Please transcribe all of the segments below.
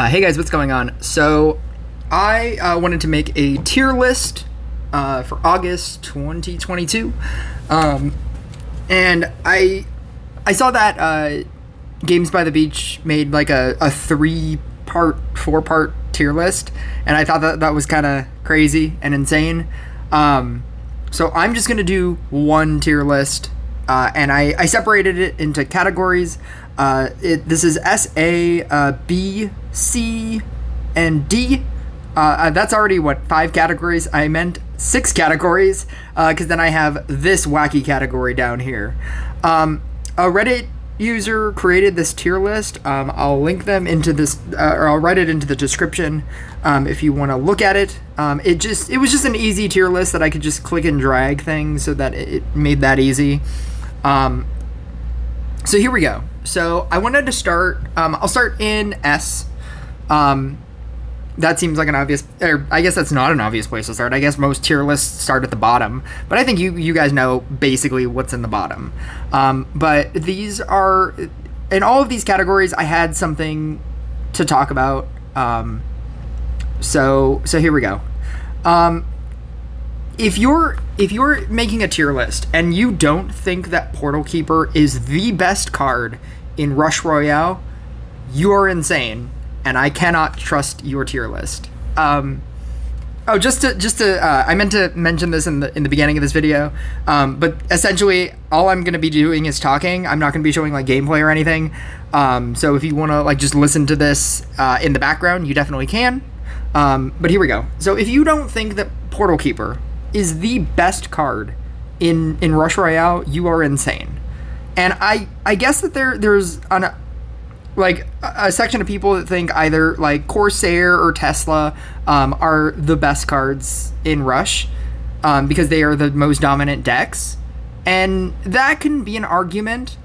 Hey guys, what's going on? So I wanted to make a tier list for August 2022, and I saw that Games by the Beach made like a 4-part tier list, and I thought that was kind of crazy and insane. So I'm just gonna do one tier list, and I separated it into categories. This is S, A, B, C, and D. That's already, 5 categories? I meant 6 categories, because then I have this wacky category down here. A Reddit user created this tier list. I'll link them into this, or I'll write it into the description if you want to look at it. It was just an easy tier list that I could just click and drag things, so that it made that easy. So here we go. So I wanted to start, I'll start in S. That seems like an obvious, or I guess that's not an obvious place to start. I guess most tier lists start at the bottom, but I think you guys know basically what's in the bottom. But these are, in all of these categories, I had something to talk about. So here we go. If you're making a tier list and you don't think that Portal Keeper is the best card in Rush Royale, you are insane, and I cannot trust your tier list. I meant to mention this in the beginning of this video, but essentially all I'm gonna be doing is talking. I'm not gonna be showing like gameplay or anything. So if you wanna like just listen to this in the background, you definitely can. But here we go. So if you don't think that Portal Keeper is the best card in Rush Royale, you are insane. And I guess that there's a section of people that think either like Corsair or Tesla are the best cards in Rush because they are the most dominant decks, and that can be an argument.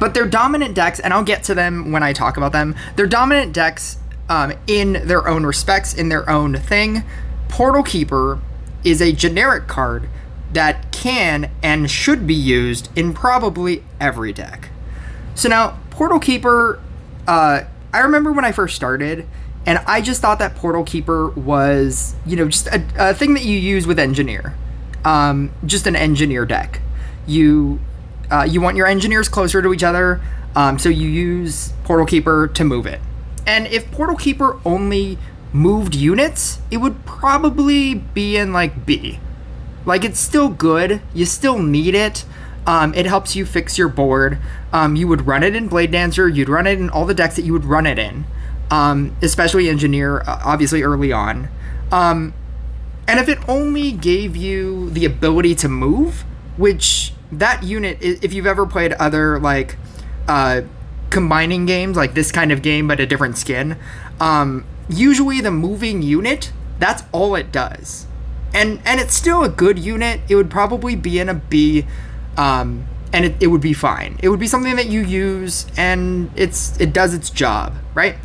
But they're dominant decks, and I'll get to them when I talk about them. They're dominant decks in their own respects, in their own thing. Portal Keeper is a generic card that can and should be used in probably every deck. So now, Portal Keeper, I remember when I first started, and I just thought that Portal Keeper was, just a thing that you use with Engineer. Just an Engineer deck. You want your Engineers closer to each other, so you use Portal Keeper to move it. And if Portal Keeper only moved units, it would probably be in like B. Like, it's still good, you still need it. It helps you fix your board. You would run it in Blade Dancer, you'd run it in all the decks that you would run it in, especially Engineer, obviously early on. And if it only gave you the ability to move, which that unit, if you've ever played other like combining games, like this kind of game but a different skin, usually the moving unit, that's all it does. And it's still a good unit. It would probably be in a B, and it would be fine. It would be something that you use, and it does its job, right?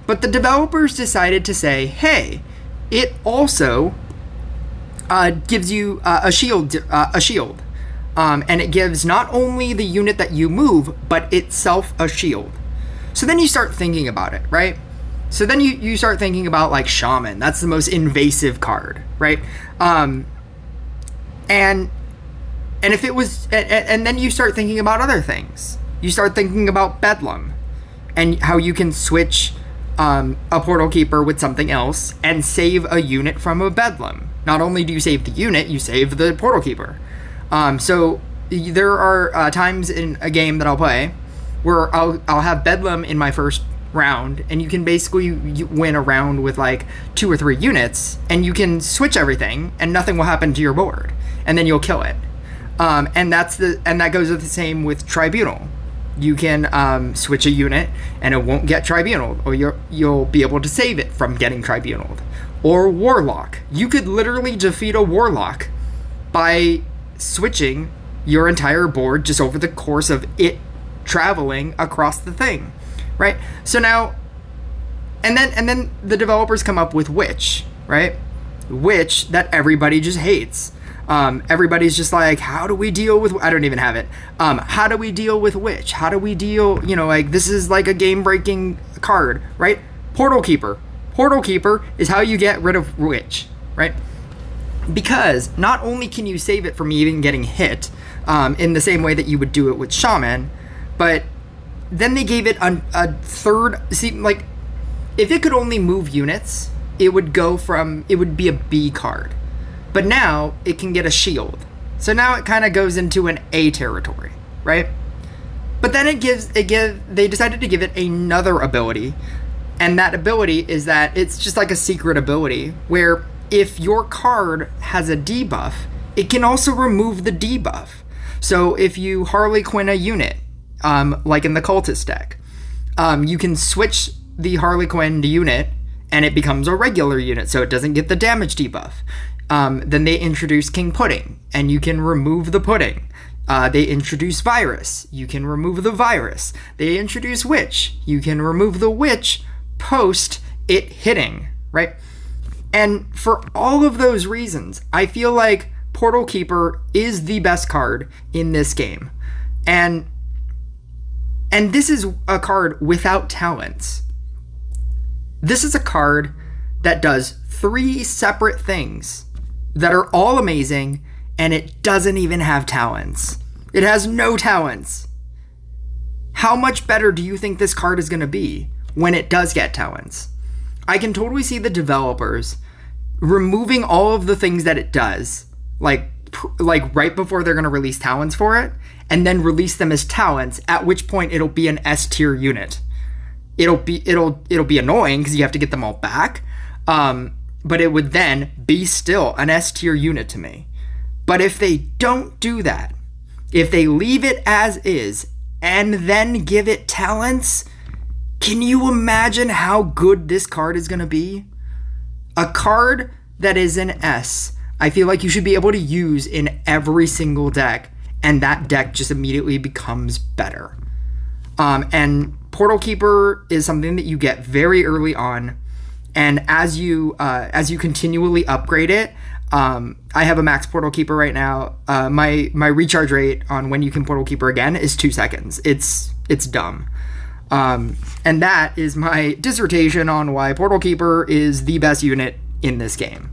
But the developers decided to say, hey, it also gives you a shield, and it gives not only the unit that you move, but itself a shield. So then you start thinking about it, right? So then you start thinking about like Shaman. That's the most invasive card, right? And if it was, and then you start thinking about other things. You start thinking about Bedlam, and how you can switch a Portal Keeper with something else and save a unit from a Bedlam. Not only do you save the unit, you save the Portal Keeper. So there are times in a game that I'll play where I'll have Bedlam in my first round, and you can basically win a round with like 2 or 3 units, and you can switch everything and nothing will happen to your board, and then you'll kill it. And that goes with the same with Tribunal. You can switch a unit and it won't get Tribunaled, or you'll be able to save it from getting Tribunaled. Or Warlock. You could literally defeat a Warlock by switching your entire board just over the course of it traveling across the thing. Right? So now, and then the developers come up with Witch, right? Witch that everybody just hates. Everybody's just like, how do we deal with, I don't even have it. How do we deal with Witch? How do we deal, you know, like, this is like a game-breaking card, right? Portal Keeper. Portal Keeper is how you get rid of Witch, right? Because not only can you save it from even getting hit, in the same way that you would do it with Shaman, but then they gave it a third, see, like, if it could only move units, it would be a B card. But now it can get a shield. So now it kind of goes into an A territory, right? But then they decided to give it another ability. And that ability is that it's just like a secret ability where if your card has a debuff, it can also remove the debuff. So if you Harley Quinn a unit, like in the Cultist deck, you can switch the Harley Quinn unit and it becomes a regular unit, so it doesn't get the damage debuff. Then they introduce King Pudding, and you can remove the pudding. They introduce Virus, you can remove the virus. They introduce Witch, you can remove the witch post it hitting, right? And for all of those reasons, I feel like Portal Keeper is the best card in this game. And this is a card without talents. This is a card that does 3 separate things that are all amazing, and it doesn't even have talents. It has no talents. How much better do you think this card is going to be when it does get talents? I can totally see the developers removing all of the things that it does, like right before they're going to release talents for it, and then release them as talents, at which point it'll be an S tier unit. It'll be annoying because you have to get them all back, but it would then be still an S tier unit to me. But if they don't do that, if they leave it as is and then give it talents, can you imagine how good this card is going to be? A card that is an S, I feel like you should be able to use in every single deck, and that deck just immediately becomes better. And Portal Keeper is something that you get very early on, and as you continually upgrade it, I have a max Portal Keeper right now. My recharge rate on when you can Portal Keeper again is 2 seconds. It's dumb. And that is my dissertation on why Portal Keeper is the best unit in this game.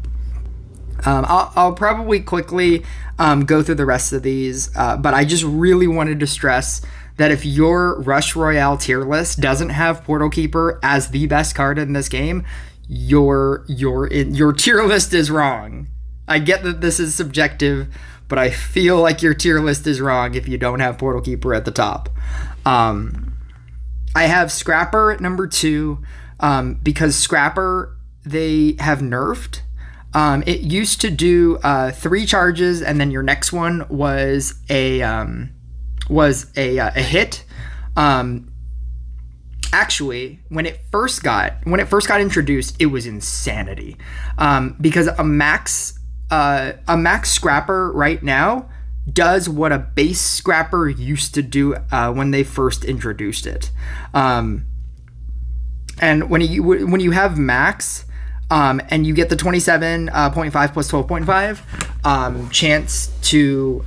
I'll probably quickly go through the rest of these, but I just really wanted to stress that if your Rush Royale tier list doesn't have Portal Keeper as the best card in this game, your tier list is wrong. I get that this is subjective, but I feel like your tier list is wrong if you don't have Portal Keeper at the top. I have Scrapper at number 2 because Scrapper they have nerfed. It used to do 3 charges, and then your next one was a hit. Actually, when it first got introduced, it was insanity, because a max Scrapper right now does what a base Scrapper used to do when they first introduced it. And when you have max, and you get the 27.5 plus 12.5 chance to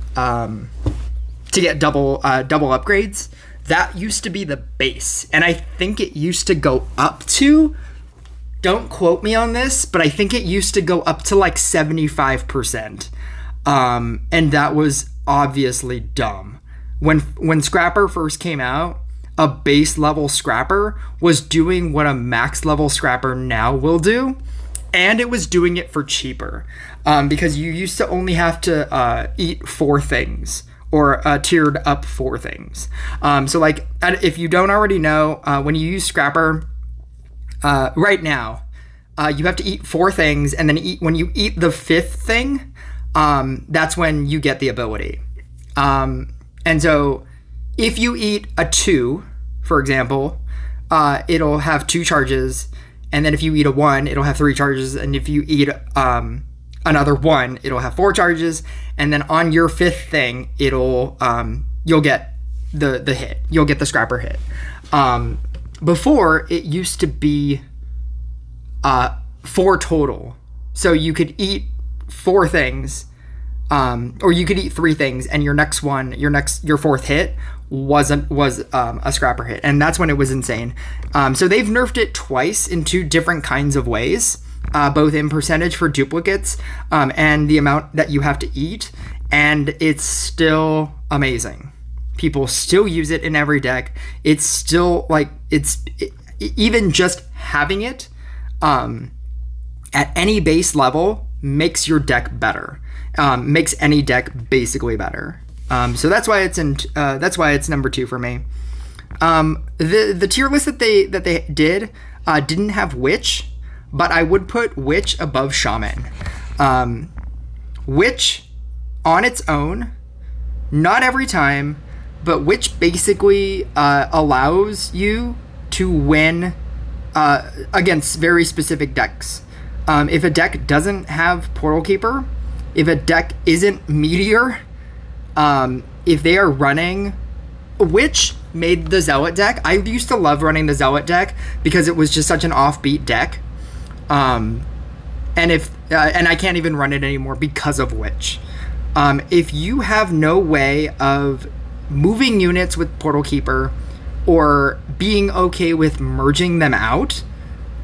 get double upgrades, that used to be the base, and I think it used to go up to, don't quote me on this, but I think it used to go up to like 75%, and that was obviously dumb. When Scrapper first came out, a base level Scrapper was doing what a max level Scrapper now will do, and it was doing it for cheaper, because you used to only have to eat 4 things, or tiered up 4 things. So like, if you don't already know, when you use Scrapper right now, you have to eat 4 things, and then when you eat the 5th thing, that's when you get the ability. And so if you eat a 2, for example, it'll have 2 charges, and then if you eat a 1, it'll have 3 charges, and if you eat another 1, it'll have 4 charges, and then on your 5th thing, it'll you'll get the hit. You'll get the Scrapper hit. Before, it used to be 4 total, so you could eat 4 things, or you could eat 3 things, and your fourth hit was a scrapper hit, and that's when it was insane. So they've nerfed it twice in 2 different kinds of ways, both in percentage for duplicates and the amount that you have to eat, and it's still amazing. People still use it in every deck. It's still like even just having it at any base level makes your deck better. Makes any deck basically better. So that's why it's number 2 for me. The tier list that they did didn't have Witch, but I would put Witch above Shaman. Witch on its own, not every time, but Witch basically allows you to win against very specific decks. If a deck doesn't have Portal Keeper, if a deck isn't Meteor, if they are running... Witch made the Zealot deck. I used to love running the Zealot deck because it was just such an offbeat deck. And I can't even run it anymore because of Witch. If you have no way of moving units with Portal Keeper or being okay with merging them out,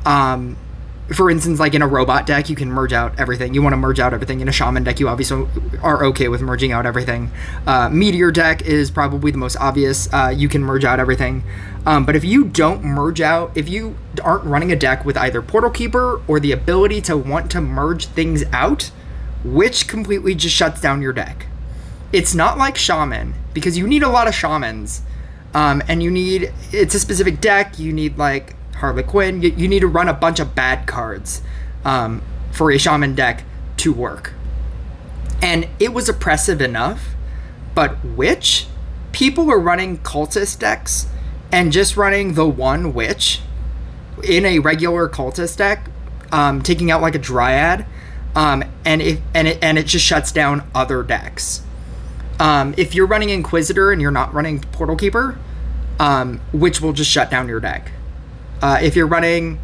for instance, like in a robot deck, you can merge out everything. You want to merge out everything. In a Shaman deck, you obviously are okay with merging out everything. Meteor deck is probably the most obvious. You can merge out everything. But if you don't merge out, if you aren't running a deck with either Portal Keeper or the ability to want to merge things out, Witch completely just shuts down your deck. It's not like Shaman, because you need a lot of Shamans. And it's a specific deck. You need like Harley Quinn. You need to run a bunch of bad cards for a Shaman deck to work. And it was oppressive enough, but Witch, people are running Cultist decks and just running the one Witch in a regular Cultist deck, taking out like a Dryad, and it just shuts down other decks. If you're running Inquisitor and you're not running Portal Keeper, Witch will just shut down your deck. If you're running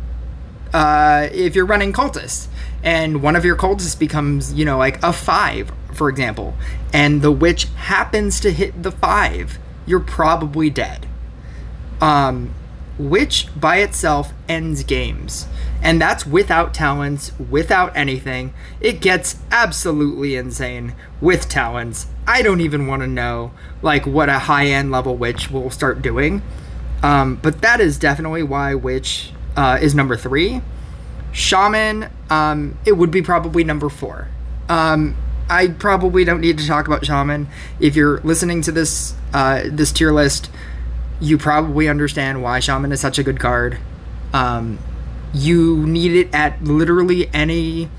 Cultist and one of your Cultists becomes, like a 5, for example, and the Witch happens to hit the 5, you're probably dead. Witch by itself ends games, and that's without talents, without anything. It gets absolutely insane with talents. I don't even want to know like what a high-end level Witch will start doing. But that is definitely why Witch is number 3. Shaman, it would be probably number 4. I probably don't need to talk about Shaman. If you're listening to this tier list, you probably understand why Shaman is such a good card. You need it at literally any...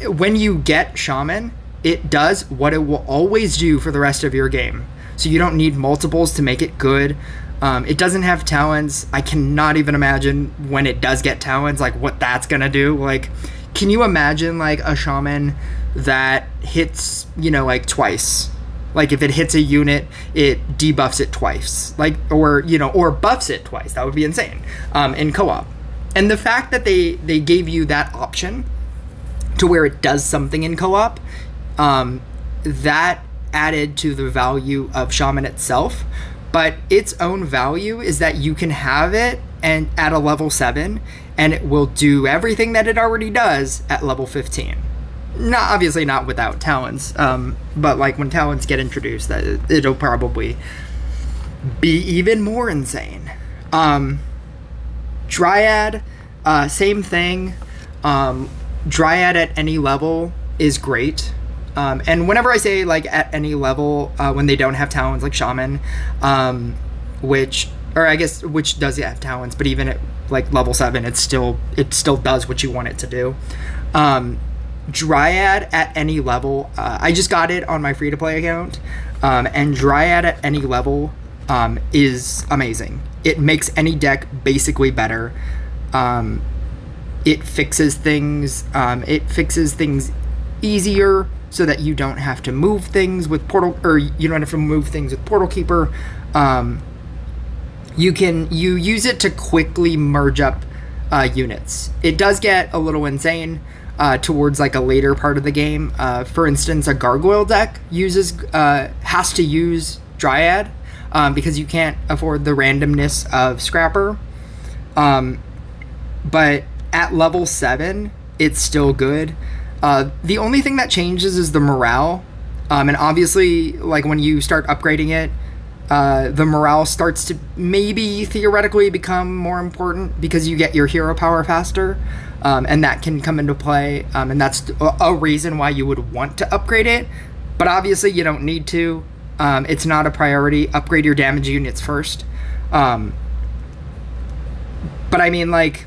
when you get Shaman, it does what it will always do for the rest of your game. So you don't need multiples to make it good. It doesn't have talents. I cannot even imagine when it does get talents, like what that's gonna do. Like, can you imagine like a Shaman that hits, like twice? Like if it hits a unit, it debuffs it twice. Like, or buffs it twice. That would be insane in co-op. And the fact that they gave you that option to where it does something in co-op, that added to the value of Shaman itself. But its own value is that you can have it and at a level 7, and it will do everything that it already does at level 15. Obviously not without talents, but like when talents get introduced, that it'll probably be even more insane. Dryad, same thing. Dryad at any level is great. And whenever I say like at any level, when they don't have talents like Shaman, which does have talents, but even at like level 7, it still does what you want it to do. Dryad at any level, I just got it on my free-to-play account, and Dryad at any level is amazing. It makes any deck basically better. It fixes things. It fixes things easier, so that you don't have to move things with you don't have to move things with Portal Keeper. You use it to quickly merge up units. It does get a little insane towards like a later part of the game. For instance, a gargoyle deck has to use Dryad because you can't afford the randomness of Scrapper. But at level 7, it's still good. The only thing that changes is the morale. And obviously, like when you start upgrading it, the morale starts to maybe theoretically become more important because you get your hero power faster. And that can come into play. And that's a reason why you would want to upgrade it. But obviously, you don't need to. It's not a priority. Upgrade your damage units first. But I mean, like,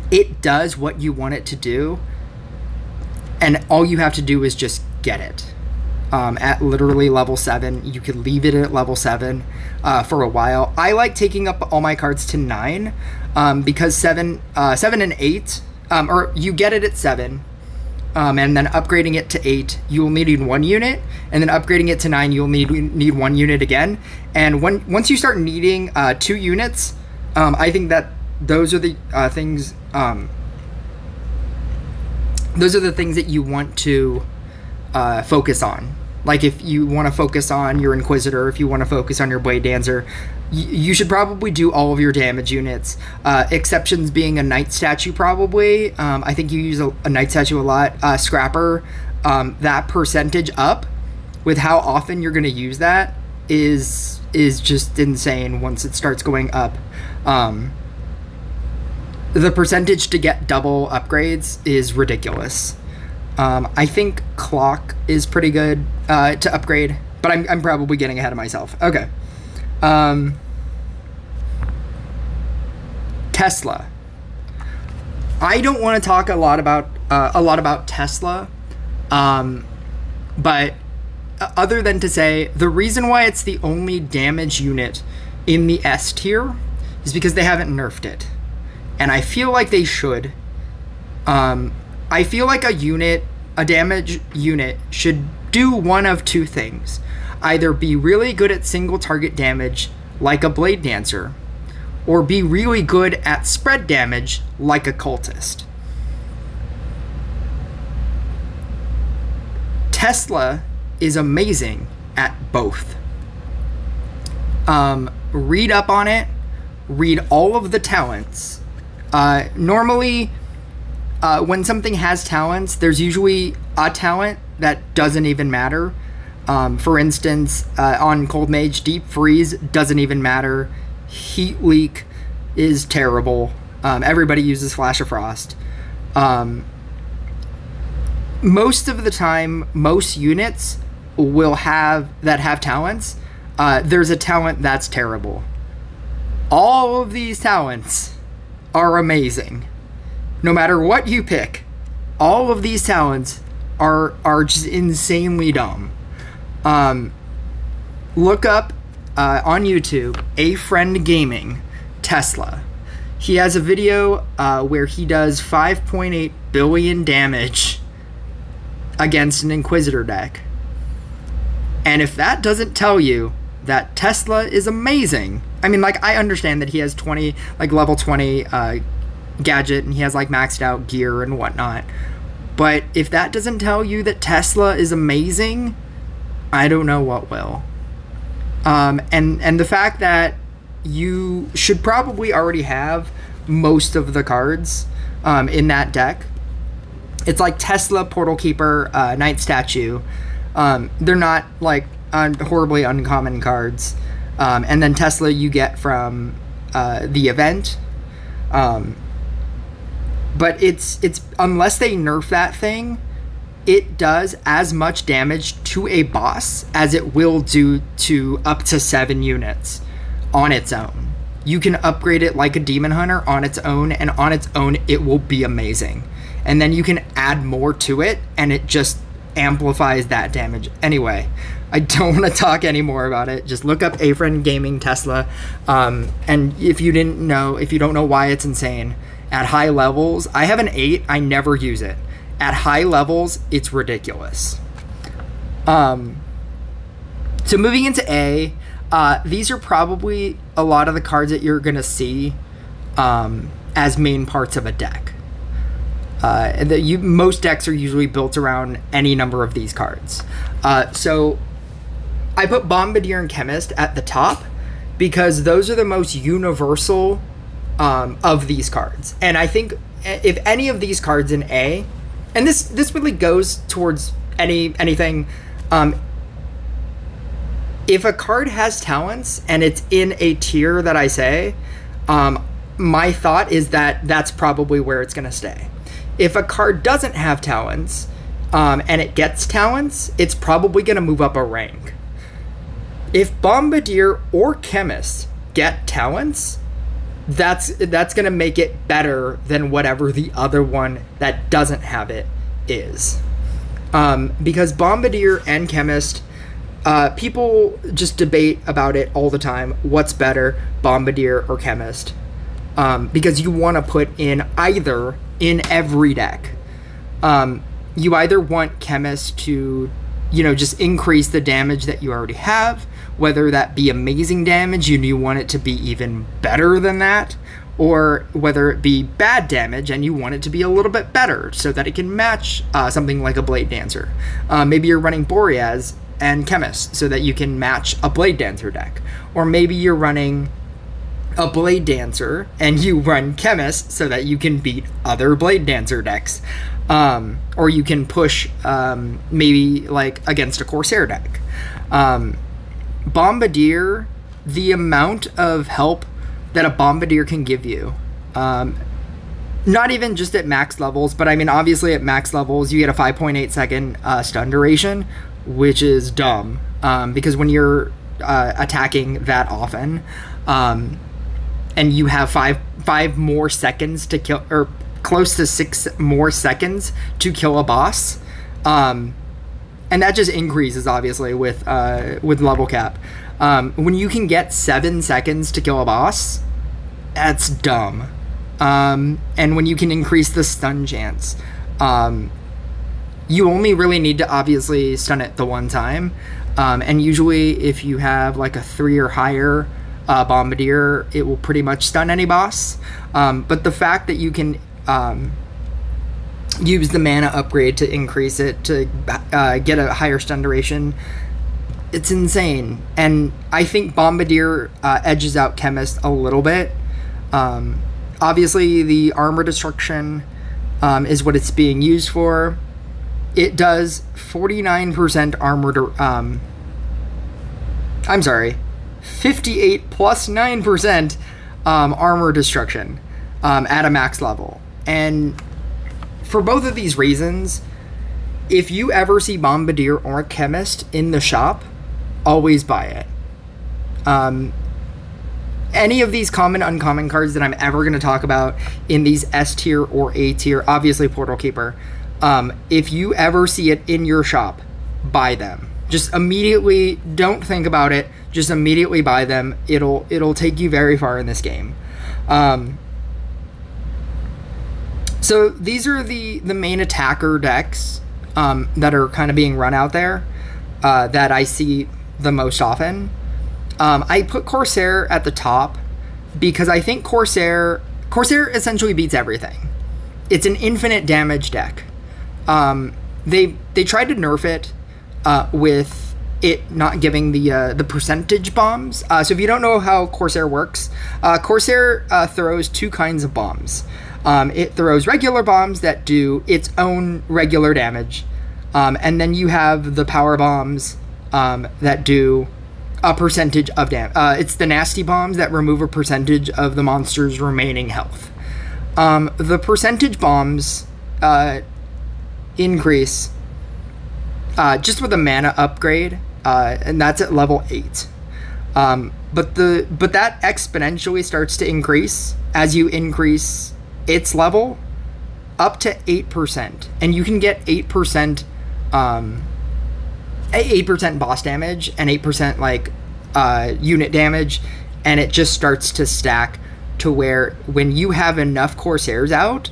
it does what you want it to do. And all you have to do is just get it. At literally level 7. You could leave it at level 7 for a while. I like taking up all my cards to 9 because 7 and 8, or you get it at 7, and then upgrading it to 8, you will need 1 unit, and then upgrading it to 9, you'll need 1 unit again. And once you start needing 2 units, I think that those are the things. Those are the things that you want to focus on. Like if you want to focus on your Inquisitor, if you want to focus on your Blade Dancer, you should probably do all of your damage units. Exceptions being a Knight Statue probably. I think you use a Knight Statue a lot. Scrapper, that percentage up with how often you're going to use that is just insane once it starts going up. The percentage to get double upgrades is ridiculous. I think Clock is pretty good to upgrade, but I'm probably getting ahead of myself. Okay. Tesla. I don't want to talk a lot about Tesla, but other than to say the reason why it's the only damage unit in the S tier is because they haven't nerfed it. And I feel like they should. I feel like a damage unit should do one of two things. Either be really good at single target damage, like a Blade Dancer, or be really good at spread damage, like a Cultist. Tesla is amazing at both. Read up on it. Read all of the talents. Normally, when something has talents, there's usually a talent that doesn't even matter. For instance, on Cold Mage, Deep Freeze doesn't even matter. Heat Leak is terrible. Everybody uses Flash of Frost. Most of the time, most units will have talents. There's a talent that's terrible. All of these talents are amazing. No matter what you pick, all of these talents are just insanely dumb. Look up on YouTube, A Friend Gaming, Tesla. He has a video where he does 5.8 billion damage against an Inquisitor deck. And if that doesn't tell you that Tesla is amazing, I mean, like, I understand that he has level 20 gadget, and he has like maxed out gear and whatnot, but if that doesn't tell you that Tesla is amazing, I don't know what will. And the fact that you should probably already have most of the cards in that deck. It's like Tesla, Portal Keeper, Knight Statue. They're not like horribly uncommon cards. And then Tesla you get from the event. But it's unless they nerf that thing, it does as much damage to a boss as it will do to up to 7 units on its own. You can upgrade it like a Demon Hunter on its own, and on its own it will be amazing. And then you can add more to it, and it just amplifies that damage. Anyway, I don't want to talk anymore about it. Just look up A Friend Gaming Tesla. And if you don't know why it's insane, at high levels, I have an 8, I never use it. At high levels, it's ridiculous. So moving into A, these are probably a lot of the cards that you're going to see as main parts of a deck. Most decks are usually built around any number of these cards. So I put Bombardier and Chemist at the top because those are the most universal of these cards. And I think if any of these cards in A, and this really goes towards anything, if a card has talents and it's in a tier that I say, my thought is that that's probably where it's going to stay. If a card doesn't have talents and it gets talents, it's probably going to move up a rank. If Bombardier or Chemist get talents, that's going to make it better than whatever the other one that doesn't have it is. Because Bombardier and Chemist, people just debate about it all the time. What's better, Bombardier or Chemist? Because you want to put in either in every deck. You either want Chemist to, just increase the damage that you already have, whether that be amazing damage and you want it to be even better than that, or whether it be bad damage and you want it to be a little bit better so that it can match something like a Blade Dancer. Maybe you're running Boreas and Chemist so that you can match a Blade Dancer deck. Or maybe you're running a Blade Dancer and you run Chemist so that you can beat other Blade Dancer decks. Or you can push maybe like against a Corsair deck. Bombardier, the amount of help that a Bombardier can give you, not even just at max levels, but I mean obviously at max levels you get a 5.8 second stun duration, which is dumb, because when you're attacking that often, and you have five more seconds to kill, or close to 6 more seconds to kill a boss, and that just increases obviously with level cap. When you can get 7 seconds to kill a boss, that's dumb. And when you can increase the stun chance, you only really need to obviously stun it the one time. And usually if you have like a 3 or higher Bombardier, it will pretty much stun any boss. But the fact that you can use the mana upgrade to increase it to get a higher stun duration, it's insane. And I think Bombardier edges out Chemist a little bit. Obviously the armor destruction is what it's being used for. It does 49% armor I'm sorry, 58 plus 9% armor destruction at a max level. And for both of these reasons, if you ever see Bombardier or Chemist in the shop, always buy it. Any of these common, uncommon cards that I'm ever going to talk about in these S tier or A tier, obviously Portal Keeper, if you ever see it in your shop, buy them. Just immediately, don't think about it, just immediately buy them. It'll take you very far in this game. So these are the main attacker decks that are kind of being run out there that I see the most often. I put Corsair at the top because I think Corsair essentially beats everything. It's an infinite damage deck. They tried to nerf it with it not giving the percentage bombs. So if you don't know how Corsair works, Corsair throws 2 kinds of bombs. It throws regular bombs that do its own regular damage, and then you have the power bombs that do a percentage of damage. It's the nasty bombs that remove a percentage of the monster's remaining health. The percentage bombs increase just with a mana upgrade, and that's at level 8. But that exponentially starts to increase as you increase its level up to 8%, and you can get 8% 8% boss damage and 8% like unit damage, and it just starts to stack to where when you have enough Corsairs out,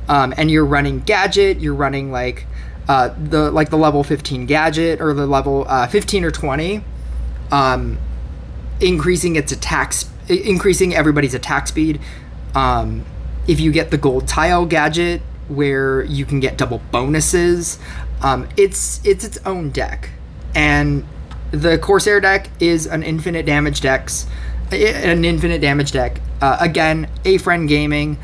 and you're running gadget, you're running like the level 15 gadget or the level 15 or 20, increasing its attacks, increasing everybody's attack speed. If you get the gold tile gadget, where you can get double bonuses. It's its own deck, and the Corsair deck is an infinite damage deck. Again, A Friend Gaming.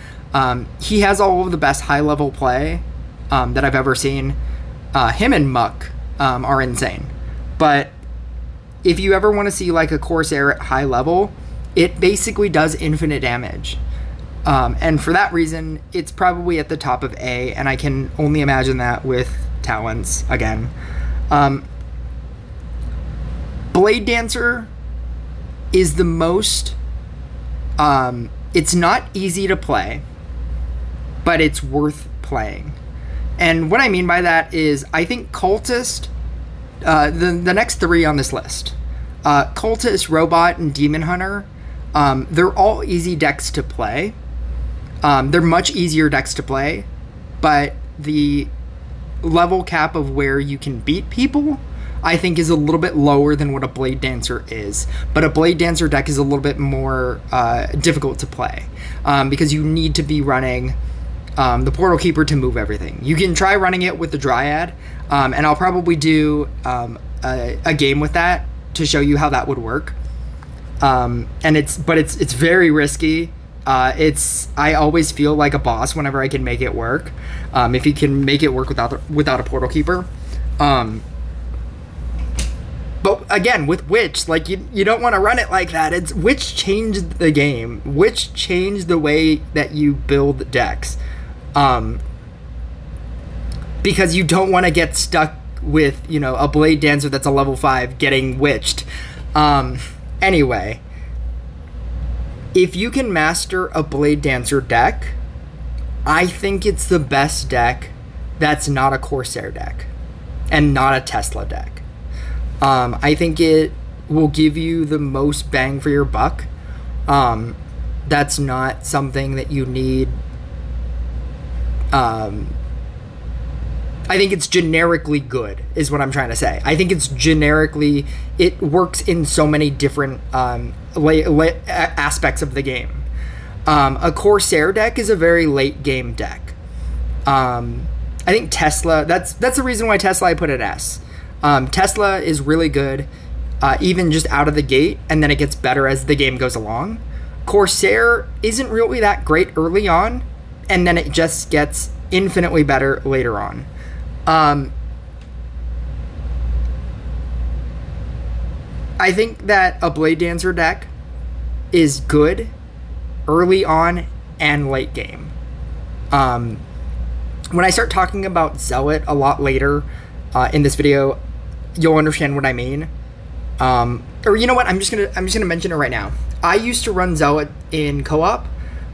He has all of the best high level play that I've ever seen. Him and Muck are insane, but if you ever want to see like a Corsair at high level, it basically does infinite damage. And for that reason, it's probably at the top of A, and I can only imagine that with talents again. Blade Dancer is the most... it's not easy to play, but it's worth playing. And what I mean by that is I think Cultist... the next three on this list, Cultist, Robot, and Demon Hunter, they're all easy decks to play. They're much easier decks to play, but the level cap of where you can beat people, I think, is a little bit lower than what a Blade Dancer is. But a Blade Dancer deck is a little bit more difficult to play, because you need to be running the Portal Keeper to move everything. You can try running it with the Dryad, and I'll probably do a game with that to show you how that would work. And it's very risky. I always feel like a boss whenever I can make it work. If you can make it work without a Portal Keeper. But again, with Witch, like you don't want to run it like that. It's Witch changed the game. Witch changed the way that you build decks. Because you don't want to get stuck with, a Blade Dancer that's a level 5 getting witched. Anyway, if you can master a Blade Dancer deck, I think it's the best deck that's not a Corsair deck and not a Tesla deck. I think it will give you the most bang for your buck. That's not something that you need. I think it's generically good, is what I'm trying to say. I think it's generically, it works in so many different aspects of the game. A Corsair deck is a very late game deck. I think Tesla, that's the reason why Tesla I put at S. Tesla is really good, even just out of the gate, and then it gets better as the game goes along. Corsair isn't really that great early on, and then it just gets infinitely better later on. I think that a Blade Dancer deck is good early on and late game. When I start talking about Zealot a lot later in this video, you'll understand what I mean. Or you know what? I'm just gonna mention it right now. I used to run Zealot in co-op,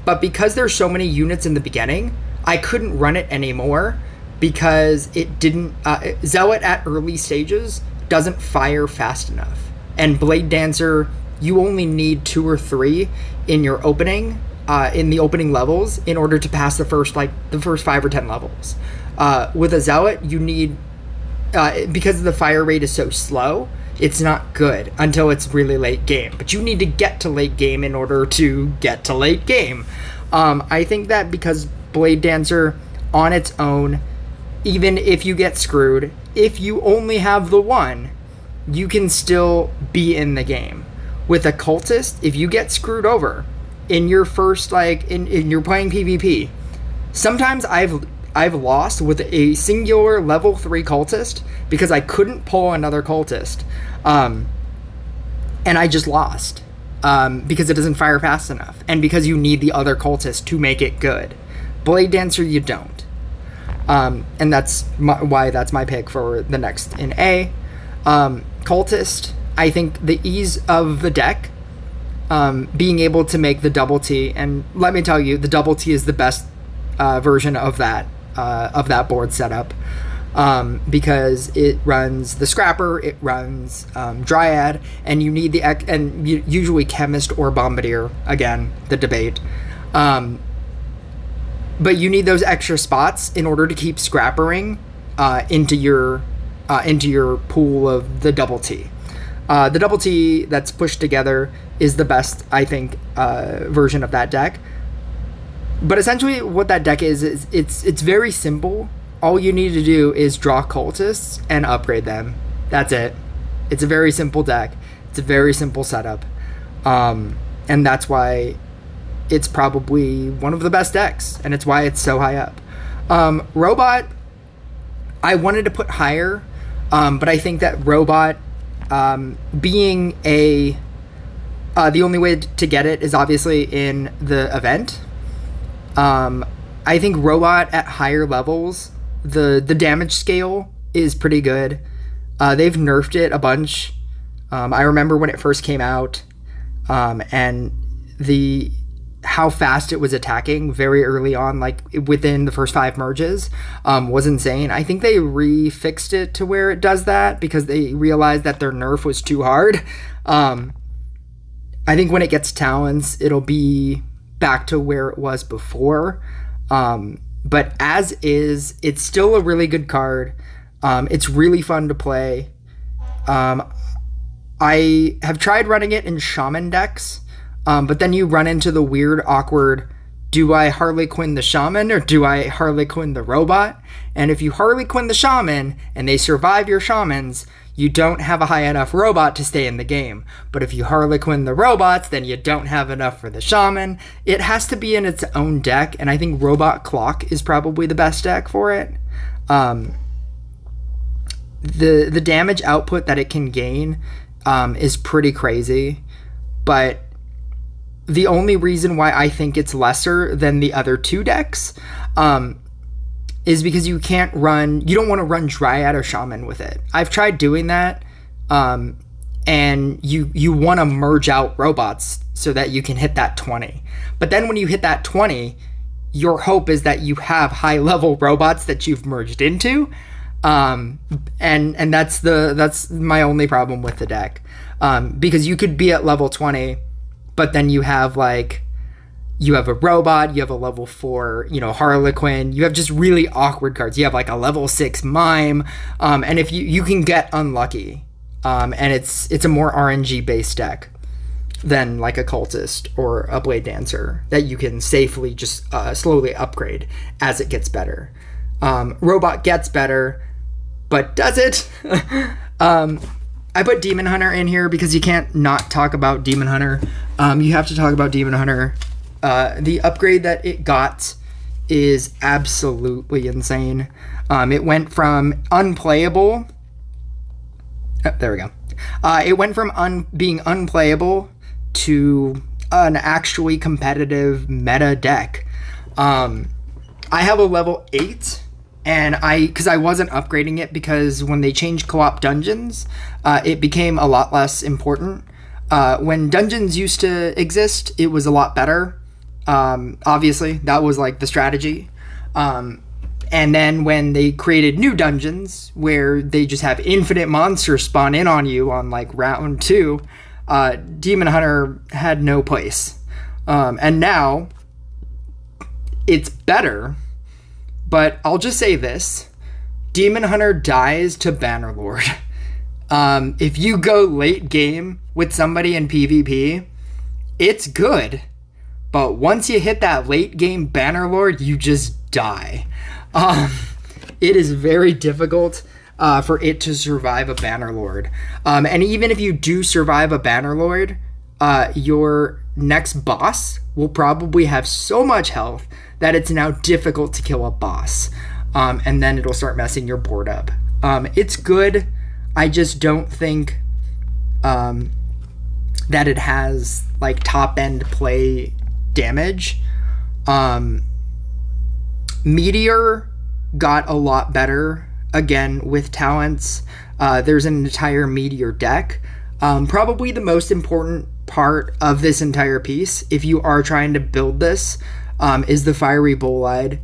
but because there's so many units in the beginning, I couldn't run it anymore because it didn't. Zealot at early stages doesn't fire fast enough, and Blade Dancer, you only need 2 or 3 in your opening, in the opening levels, in order to pass the first 5 or 10 levels. With a Zealot, you need, because the fire rate is so slow, it's not good until it's really late game. But you need to get to late game in order to get to late game. I think that because Blade Dancer on its own, even if you get screwed, if you only have the one, you can still be in the game. With a Cultist, if you get screwed over in your first, in you're playing PvP, sometimes I've lost with a singular level 3 Cultist because I couldn't pull another Cultist, and I just lost because it doesn't fire fast enough, and because you need the other Cultist to make it good. Blade Dancer, you don't, and that's why that's my pick for the next in A. Cultist, I think the ease of the deck, being able to make the double T, and let me tell you, the double T is the best version of that board setup, because it runs the Scrapper, it runs Dryad, and you need usually Chemist or Bombardier, again, the debate. But you need those extra spots in order to keep Scrappering into your pool of the double T. The double T that's pushed together is the best, I think, version of that deck. But essentially what that deck is it's very simple. All you need to do is draw cultists and upgrade them. That's it. It's a very simple deck. It's a very simple setup. And that's why it's probably one of the best decks, and it's why it's so high up. Robot, I wanted to put higher, but I think that Robot, being the only way to get it is obviously in the event. I think Robot at higher levels, the damage scale is pretty good. They've nerfed it a bunch. I remember when it first came out, and how fast it was attacking very early on, like within the first 5 merges, was insane. I think they refixed it to where it does that because they realized that their nerf was too hard. I think when it gets talents, it'll be back to where it was before. But as is, it's still a really good card. It's really fun to play. I have tried running it in Shaman decks, but then you run into the weird, awkward, do I Harley Quinn the Shaman or do I Harley Quinn the Robot? And if you Harley Quinn the Shaman and they survive your Shamans, you don't have a high enough Robot to stay in the game. But if you Harley Quinn the Robots, then you don't have enough for the Shaman. It has to be in its own deck, and I think Robot Clock is probably the best deck for it. The damage output that it can gain is pretty crazy, but the only reason why I think it's lesser than the other 2 decks is because you don't want to run Dryad or Shaman with it. I've tried doing that, and you want to merge out robots so that you can hit that 20. But then when you hit that 20, your hope is that you have high level robots that you've merged into. And that's my only problem with the deck, because you could be at level 20, but then you have a robot, you have a level 4, Harley Quinn, you have just really awkward cards. You have like a level 6 mime, and if you can get unlucky, and it's a more RNG based deck than like a cultist or a blade dancer that you can safely just slowly upgrade as it gets better. Robot gets better, but does it? I put Demon Hunter in here because you can't not talk about Demon Hunter. You have to talk about Demon Hunter. The upgrade that it got is absolutely insane. It went from unplayable. Oh, there we go. It went from being unplayable to an actually competitive meta deck. I have a level 8. And because I wasn't upgrading it because when they changed co-op dungeons, it became a lot less important. When dungeons used to exist, it was a lot better. Obviously, that was like the strategy. And then when they created new dungeons where they just have infinite monsters spawn in on you on like round 2, Demon Hunter had no place. And now it's better. But I'll just say this, Demon Hunter dies to Bannerlord. If you go late game with somebody in PvP, it's good. But once you hit that late game Bannerlord, you just die. It is very difficult for it to survive a Bannerlord. And even if you do survive a Bannerlord, your next boss will probably have so much health that it's now difficult to kill a boss. And then it'll start messing your board up. It's good. I just don't think that it has like top end play damage. Meteor got a lot better again with talents. There's an entire Meteor deck. Probably the most important part of this entire piece, if you are trying to build this, is the Fiery Bolide.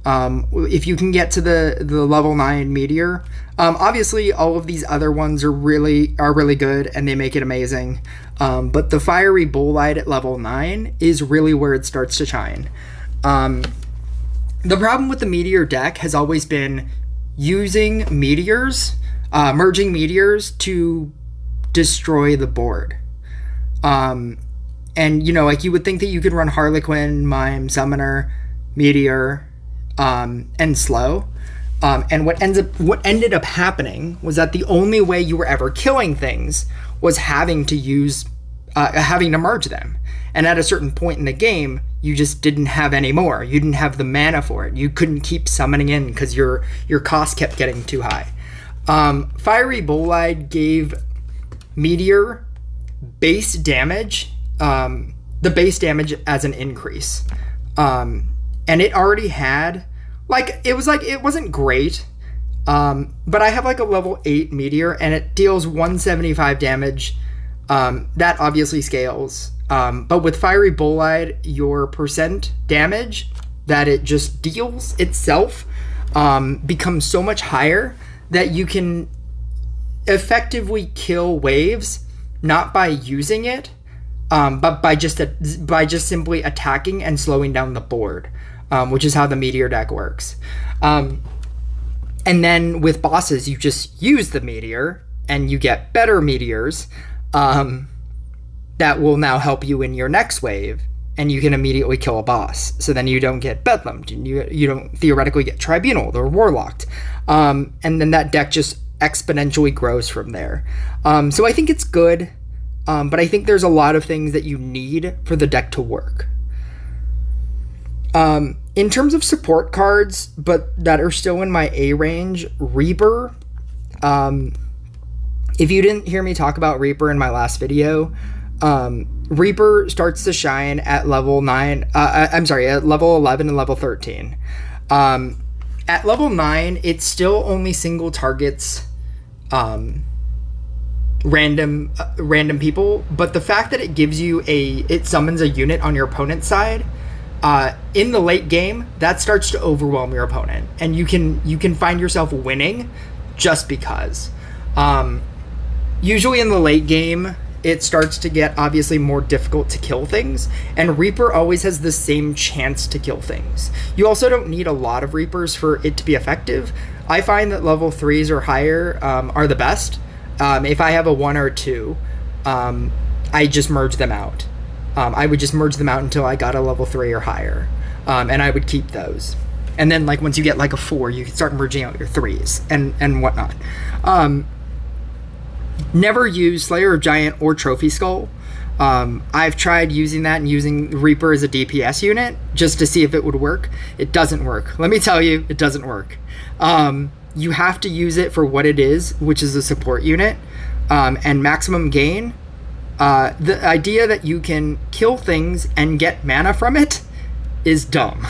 If you can get to the level 9 Meteor, obviously all of these other ones are really good and they make it amazing. But the Fiery Bolide at level 9 is really where it starts to shine. The problem with the Meteor deck has always been using meteors, merging meteors to destroy the board. And, you know, like, you would think that you could run Harley Quinn, Mime, Summoner, Meteor, and Slow. And what ended up happening was that the only way you were ever killing things was having to merge them. And at a certain point in the game, you just didn't have any more. You didn't have the mana for it. You couldn't keep summoning in because your cost kept getting too high. Fiery Bolide gave Meteor base damage, the base damage as an increase. And it already had, like, it wasn't great, but I have like a level 8 Meteor and it deals 175 damage. That obviously scales. But with Fiery Bolide, your percent damage that it just deals itself becomes so much higher that you can effectively kill waves, not by using it, but by just simply attacking and slowing down the board, which is how the Meteor deck works. And then with bosses, you just use the Meteor, and you get better Meteors that will now help you in your next wave, and you can immediately kill a boss. So then you don't get Bedlammed, and you don't theoretically get Tribunal or Warlocked. And then that deck just exponentially grows from there. So I think it's good, but I think there's a lot of things that you need for the deck to work. In terms of support cards, but that are still in my A range, Reaper. If you didn't hear me talk about Reaper in my last video, Reaper starts to shine at level 9, at level 11 and level 13. At level 9, it still only single targets random people, but the fact that it gives you it summons a unit on your opponent's side, in the late game, that starts to overwhelm your opponent, and you can find yourself winning just because. Usually in the late game, it starts to get obviously more difficult to kill things, and Reaper always has the same chance to kill things. You also don't need a lot of Reapers for it to be effective. I find that level 3s or higher are the best. If I have a 1 or 2, I just merge them out. I would just merge them out until I got a level 3 or higher, and I would keep those. And then, like, once you get like a 4, you can start merging out your 3s and whatnot. Never use Slayer of Giant or Trophy Skull. I've tried using that and using Reaper as a DPS unit just to see if it would work. It doesn't work. Let me tell you, it doesn't work. You have to use it for what it is, which is a support unit, and maximum gain. The idea that you can kill things and get mana from it is dumb.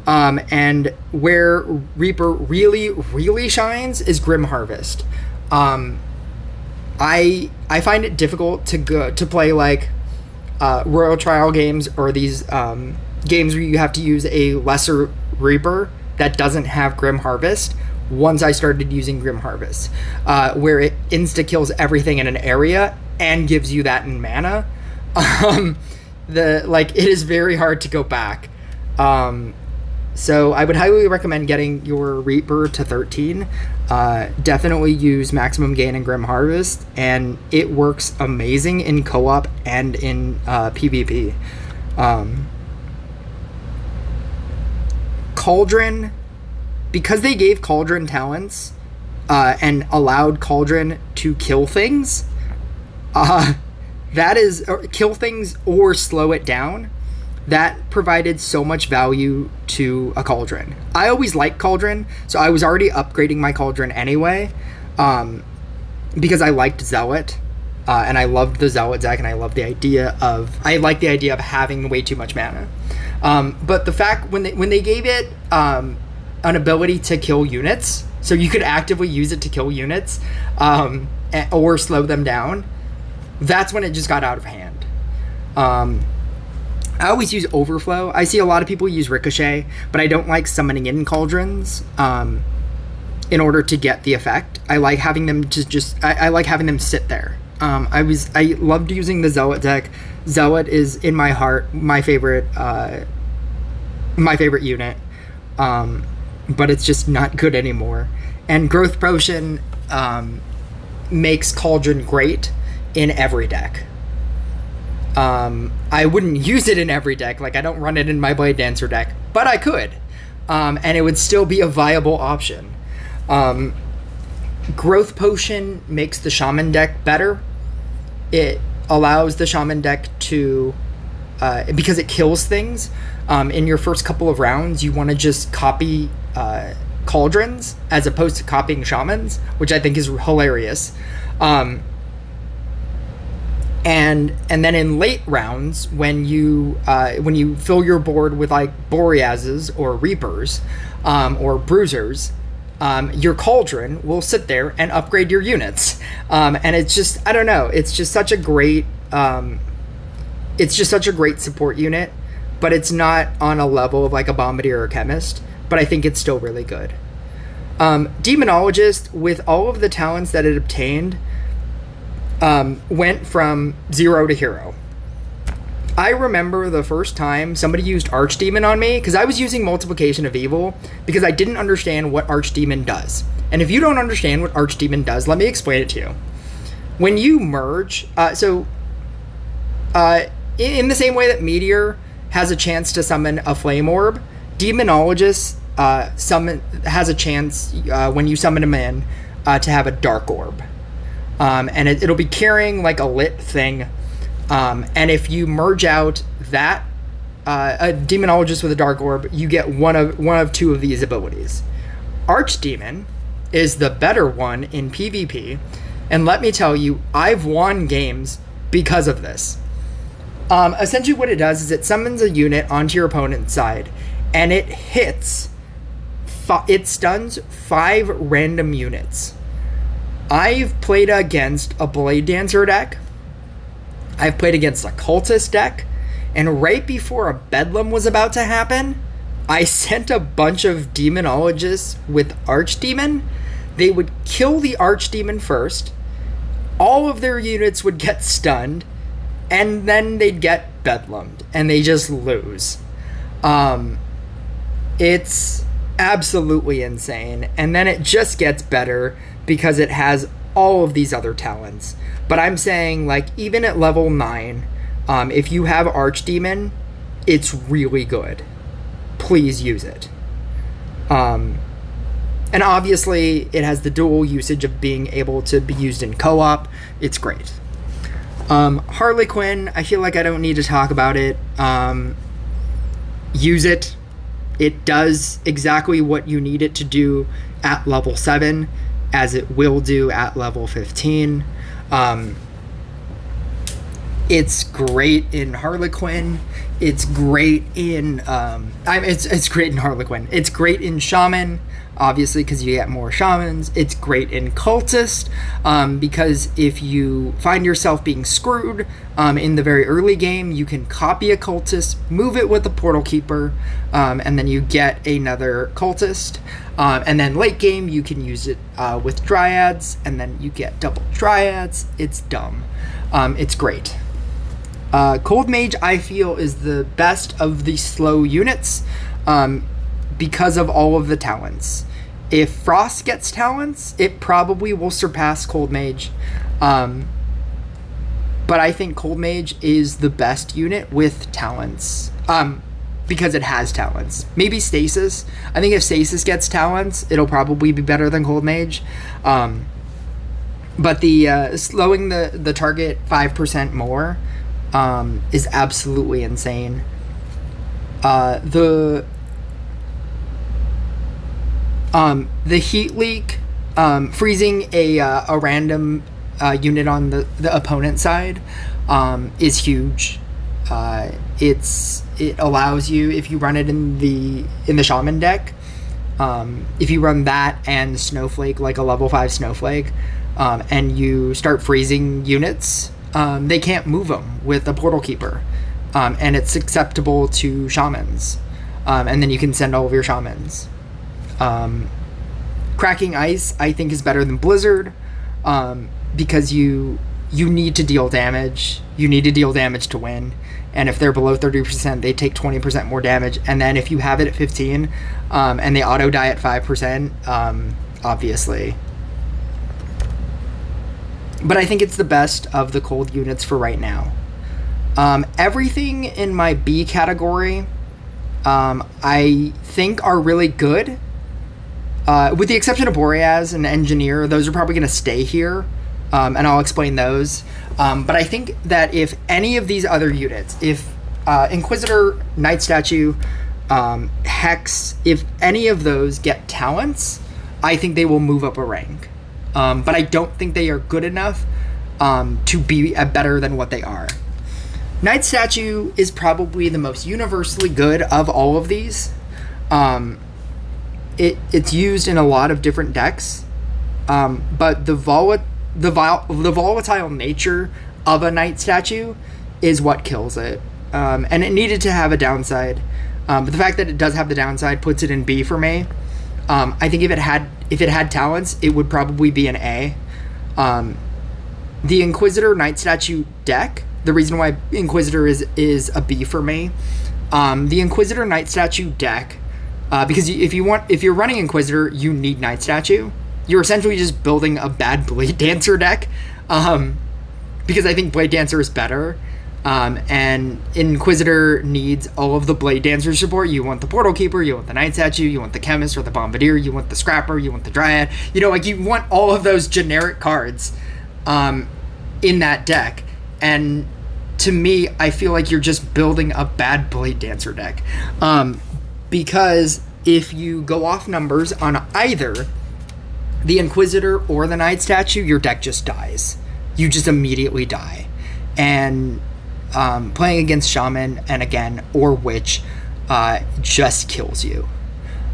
And where Reaper really, really shines is Grim Harvest. I find it difficult to play like Royal Trial games or these games where you have to use a lesser Reaper that doesn't have Grim Harvest. Once I started using Grim Harvest, where it insta-kills everything in an area and gives you that in mana, it is very hard to go back. So I would highly recommend getting your Reaper to 13. Definitely use Maximum Gain and Grim Harvest, and it works amazing in co-op and in PvP. Cauldron, because they gave Cauldron talents and allowed Cauldron to kill things, that is, kill things or slow it down, that provided so much value to a Cauldron. I always liked Cauldron, so I was already upgrading my Cauldron anyway, because I liked Zealot, and I loved the Zealot deck, and I liked the idea of having way too much mana. But the fact when they gave it an ability to kill units, so you could actively use it to kill units, or slow them down, that's when it just got out of hand. I always use Overflow. I see a lot of people use Ricochet, but I don't like summoning in Cauldrons in order to get the effect. I like having them I like having them sit there. I loved using the Zealot deck. Zealot is, in my heart, my favorite unit, but it's just not good anymore. And Growth Potion makes Cauldron great in every deck. I wouldn't use it in every deck. Like, I don't run it in my Blade Dancer deck, but I could. And it would still be a viable option. Growth Potion makes the Shaman deck better. It allows the Shaman deck to, because it kills things, in your first couple of rounds, you want to just copy Cauldrons as opposed to copying Shamans, which I think is hilarious. And then in late rounds, when you fill your board with like Boreases or Reapers or Bruisers, your Cauldron will sit there and upgrade your units. And it's just, I don't know, it's just such a great support unit, but it's not on a level of like a Bombardier or Chemist, but I think it's still really good. Demonologist, with all of the talents that it obtained, went from 0 to hero. I remember the first time somebody used Archdemon on me, because I was using Multiplication of Evil, because I didn't understand what Archdemon does. And if you don't understand what Archdemon does, let me explain it to you. When you merge, in the same way that Meteor has a chance to summon a Flame Orb, Demonologist has a chance, when you summon him in, to have a Dark Orb. And it'll be carrying like a lit thing. And if you merge out that a Demonologist with a Dark Orb, you get one of two of these abilities. Archdemon is the better one in PvP, and let me tell you, I've won games because of this. Essentially what it does is it summons a unit onto your opponent's side, and it stuns 5 random units. I've played against a Blade Dancer deck, I've played against a Cultist deck, and right before a Bedlam was about to happen, I sent a bunch of Demonologists with Archdemon. They would kill the Archdemon first, all of their units would get stunned, and then they'd get Bedlamed, and they just lose. It's absolutely insane, and then it just gets better because it has all of these other talents. But I'm saying, like, even at level 9, if you have Archdemon, it's really good. Please use it. And obviously, it has the dual usage of being able to be used in co-op. It's great. Harley Quinn, I feel like I don't need to talk about it. Use it. It does exactly what you need it to do at level 7, as it will do at level 15. It's great in Harley Quinn. It's great in it's great in Harley Quinn. It's great in Shaman, obviously, because you get more Shamans. It's great in Cultist, because if you find yourself being screwed in the very early game, you can copy a Cultist, move it with the Portal Keeper, and then you get another Cultist. And then late game, you can use it with Dryads, and then you get double Dryads. It's dumb. It's great. Cold Mage, I feel, is the best of the slow units because of all of the talents. If Frost gets talents, it probably will surpass Cold Mage. But I think Cold Mage is the best unit with talents. Because it has talents. Maybe Stasis. I think if Stasis gets talents, it'll probably be better than Cold Mage. But the slowing the target 5% more is absolutely insane. The heat leak, freezing a random unit on the opponent side, is huge. It allows you, if you run it in the Shaman deck, if you run that and Snowflake, like a level 5 Snowflake, and you start freezing units, they can't move them with a Portal Keeper, and it's acceptable to Shamans, and then you can send all of your Shamans. Cracking Ice, I think, is better than Blizzard, because you need to deal damage. You need to deal damage to win. And if they're below 30%, they take 20% more damage. And then if you have it at 15, and they auto die at 5%, obviously. But I think it's the best of the cold units for right now. Everything in my B category, I think are really good. With the exception of Boreas and Engineer, those are probably going to stay here, and I'll explain those. But I think that if any of these other units, if Inquisitor, Knight Statue, Hex, if any of those get talents, I think they will move up a rank. But I don't think they are good enough to be better than what they are. Knight Statue is probably the most universally good of all of these. It's used in a lot of different decks, but the volatile nature of a Knight Statue is what kills it. And it needed to have a downside, but the fact that it does have the downside puts it in B for me. I think if it had talents, it would probably be an A. The Inquisitor Knight Statue deck, the reason why Inquisitor is a B for me, the Inquisitor Knight Statue deck, because if you're running Inquisitor, you need Knight Statue. You're essentially just building a bad Blade Dancer deck, because I think Blade Dancer is better. And Inquisitor needs all of the Blade Dancer support. You want the Portal Keeper, you want the Knight Statue, you want the Chemist or the Bombardier, you want the Scrapper, you want the Dryad. You know, like, you want all of those generic cards in that deck. And to me, I feel like you're just building a bad Blade Dancer deck. Because if you go off numbers on either the Inquisitor or the Knight Statue, your deck just dies. You just immediately die. And playing against Shaman and again, or Witch, just kills you.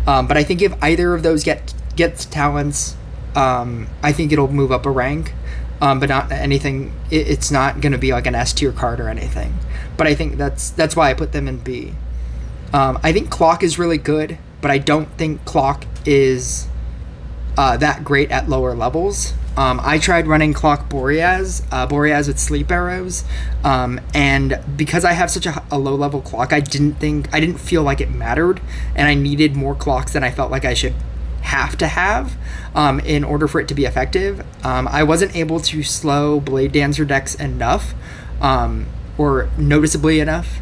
But I think if either of those gets talents, I think it'll move up a rank. But not anything. It's not going to be like an S tier card or anything. But I think that's why I put them in B. I think Clock is really good, but I don't think Clock is that great at lower levels. I tried running Clock Boreas with Sleep Arrows, and because I have such a low level Clock, I didn't feel like it mattered, and I needed more Clocks than I felt like I should have to have in order for it to be effective. I wasn't able to slow Blade Dancer decks enough, or noticeably enough.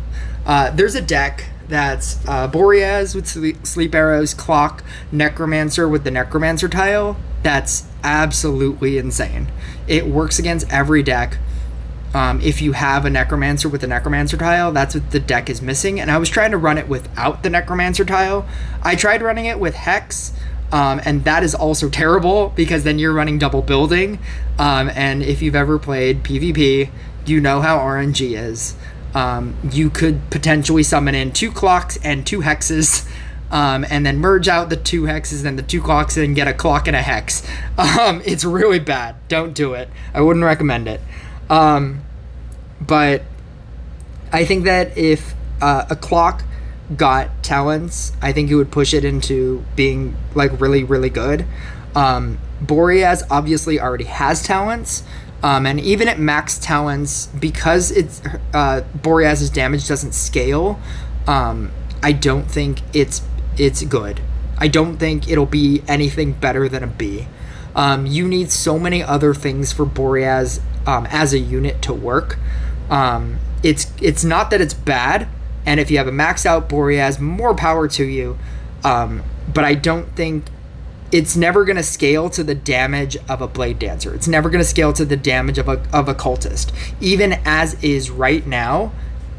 There's a deck that's Boreas with Sleep Arrows, Clock, Necromancer with the Necromancer tile. That's absolutely insane. It works against every deck. If you have a Necromancer with a Necromancer tile, that's what the deck is missing. And I was trying to run it without the Necromancer tile. I tried running it with Hex, and that is also terrible because then you're running double building. And if you've ever played PvP, you know how RNG is. You could potentially summon in 2 Clocks and 2 Hexes, and then merge out the 2 Hexes and the 2 Clocks and get a Clock and a Hex. It's really bad. Don't do it. I wouldn't recommend it. But I think that if a Clock got talents, I think it would push it into being like really, really good. Boreas obviously already has talents. And even at max talents, because it's Boreas' damage doesn't scale, I don't think it's good. I don't think it'll be anything better than a B. You need so many other things for Boreas as a unit to work. It's not that it's bad, and if you have a maxed out Boreas, more power to you. But I don't think it's never going to scale to the damage of a Blade Dancer. It's never going to scale to the damage of a Cultist. Even as is right now,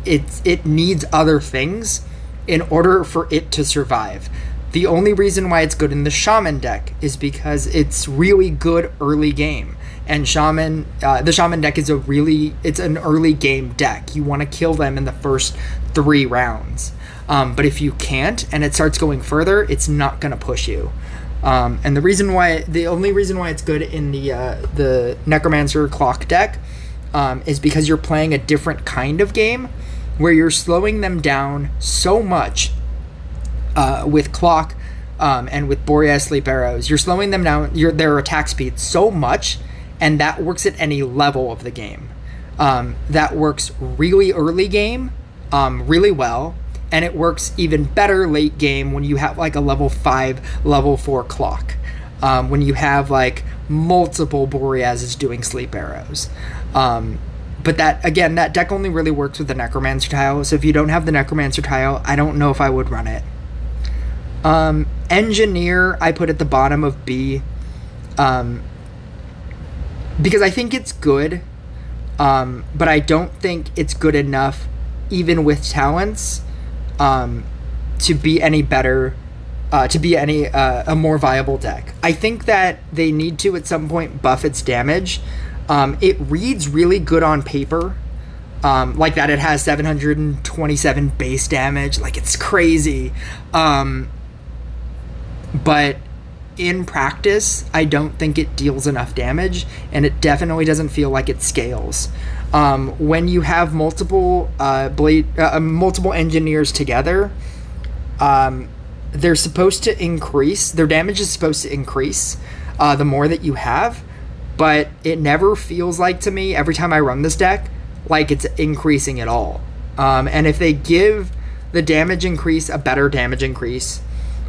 it needs other things in order for it to survive. The only reason why it's good in the Shaman deck is because it's really good early game. And Shaman, the Shaman deck is it's an early game deck. You want to kill them in the first 3 rounds. But if you can't and it starts going further, it's not going to push you. And the only reason why it's good in the Necromancer Clock deck is because you're playing a different kind of game where you're slowing them down so much with Clock and with Boreas Sleep Arrows. You're slowing them down, their attack speed so much, and that works at any level of the game. That works really early game, really well. And it works even better late game when you have like a level 5, level 4 Clock. When you have like multiple Boreases doing Sleep Arrows. But that, again, that deck only really works with the Necromancer tile, so if you don't have the Necromancer tile, I don't know if I would run it. Engineer, I put at the bottom of B, because I think it's good, but I don't think it's good enough, even with talents, to be any better, to be any a more viable deck. I think that they need to, at some point, buff its damage. It reads really good on paper, like that it has 727 base damage, like it's crazy. But in practice, I don't think it deals enough damage, and it definitely doesn't feel like it scales. When you have multiple multiple engineers together, they're supposed to increase, their damage is supposed to increase the more that you have, but it never feels like, to me, every time I run this deck, like it's increasing at all. And if they give the damage increase a better damage increase,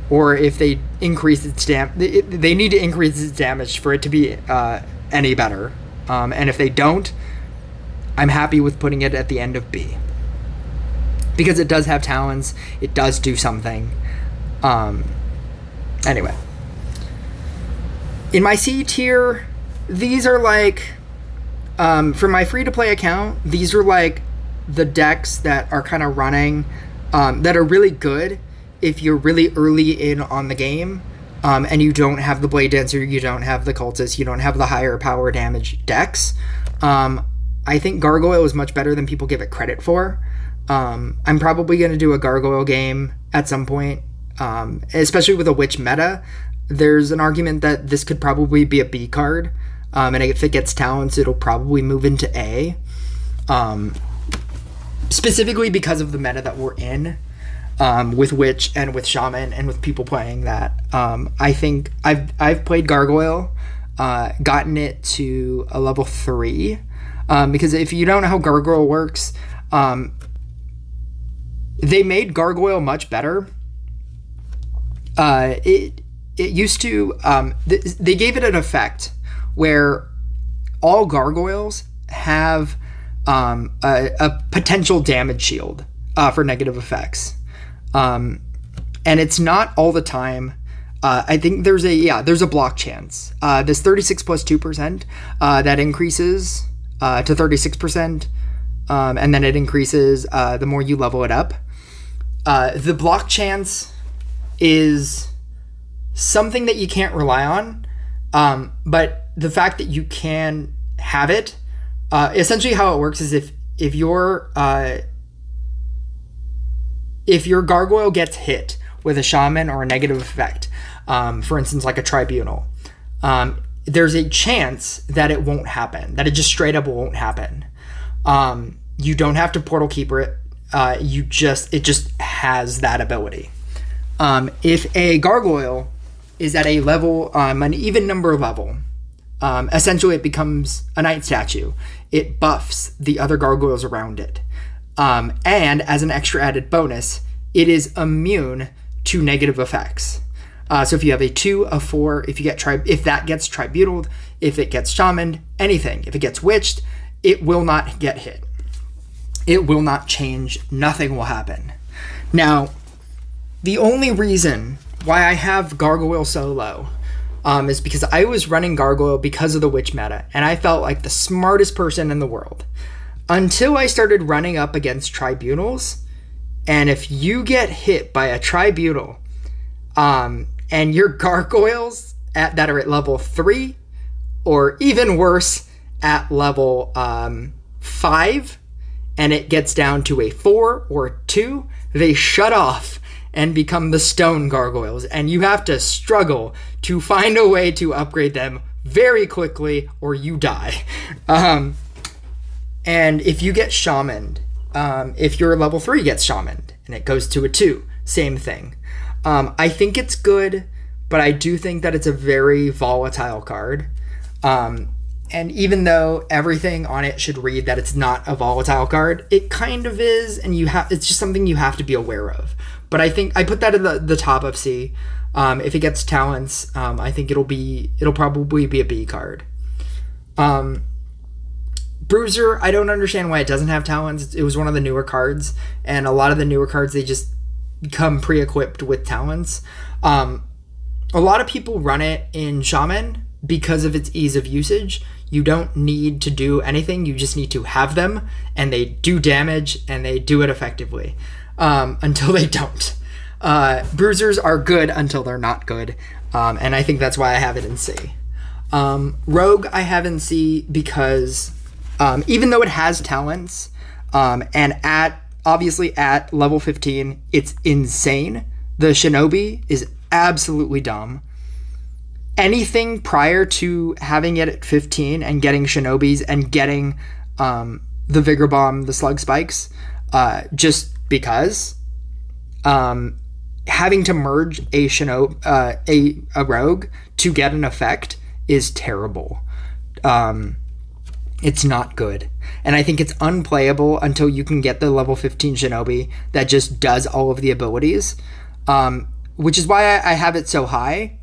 or if they increase its they need to increase its damage for it to be any better. And if they don't, I'm happy with putting it at the end of B, because it does have talents, it does do something. Anyway, in my C tier, these are like, for my free-to-play account, these are like the decks that are kind of running, that are really good if you're really early in on the game, and you don't have the Blade Dancer, you don't have the Cultist, you don't have the higher power damage decks. I think Gargoyle is much better than people give it credit for. I'm probably going to do a Gargoyle game at some point, especially with a Witch meta. There's an argument that this could probably be a B card. And if it gets talents, it'll probably move into A. Specifically because of the meta that we're in, with Witch and with Shaman and with people playing that. I think I've played Gargoyle, gotten it to a level 3. Because if you don't know how Gargoyle works, they made Gargoyle much better. It used to, they gave it an effect where all gargoyles have a potential damage shield for negative effects, and it's not all the time. I think there's a block chance. This 36 plus 2% that increases to 36%, and then it increases the more you level it up. The block chance is something that you can't rely on, but the fact that you can have it, essentially how it works is if your gargoyle gets hit with a shaman or a negative effect, for instance like a tribunal, there's a chance that it won't happen, that it just straight up won't happen. You don't have to portal keeper it, it just has that ability. If a gargoyle is at a level, an even number level, essentially it becomes a knight statue. It buffs the other gargoyles around it. And as an extra added bonus, it is immune to negative effects. So if you have a 2, a 4, if that gets tribunaled, if it gets shamaned, anything, if it gets witched, it will not get hit. It will not change. Nothing will happen. Now, the only reason why I have Gargoyle so low is because I was running Gargoyle because of the Witch meta, and I felt like the smartest person in the world. Until I started running up against Tribunals, and if you get hit by a Tribunal, and your Gargoyles that are at level 3, or even worse, at level 5, and it gets down to a 4 or a 2, they shut off and become the stone gargoyles, and you have to struggle to find a way to upgrade them very quickly or you die. And if you get shamaned, if your level 3 gets shamaned and it goes to a 2, same thing. I think it's good, but I do think that it's a very volatile card. And even though everything on it should read that it's not a volatile card, it kind of is, and it's just something you have to be aware of. But I think I put that at the top of C. If it gets talents, I think it'll probably be a B card. Bruiser, I don't understand why it doesn't have talents. It was one of the newer cards, and a lot of the newer cards, they just come pre-equipped with talents. A lot of people run it in Shaman because of its ease of usage. You don't need to do anything. You just need to have them, and they do damage, and they do it effectively until they don't. Bruisers are good until they're not good, and I think that's why I have it in C. Rogue I have in C because even though it has talents, and obviously at level 15, it's insane. The Shinobi is absolutely dumb. Anything prior to having it at 15 and getting Shinobis and getting the Vigor Bomb, the Slug Spikes, just because having to merge a Rogue to get an effect is terrible. It's not good. And I think it's unplayable until you can get the level 15 Shinobi that just does all of the abilities, which is why I have it so high,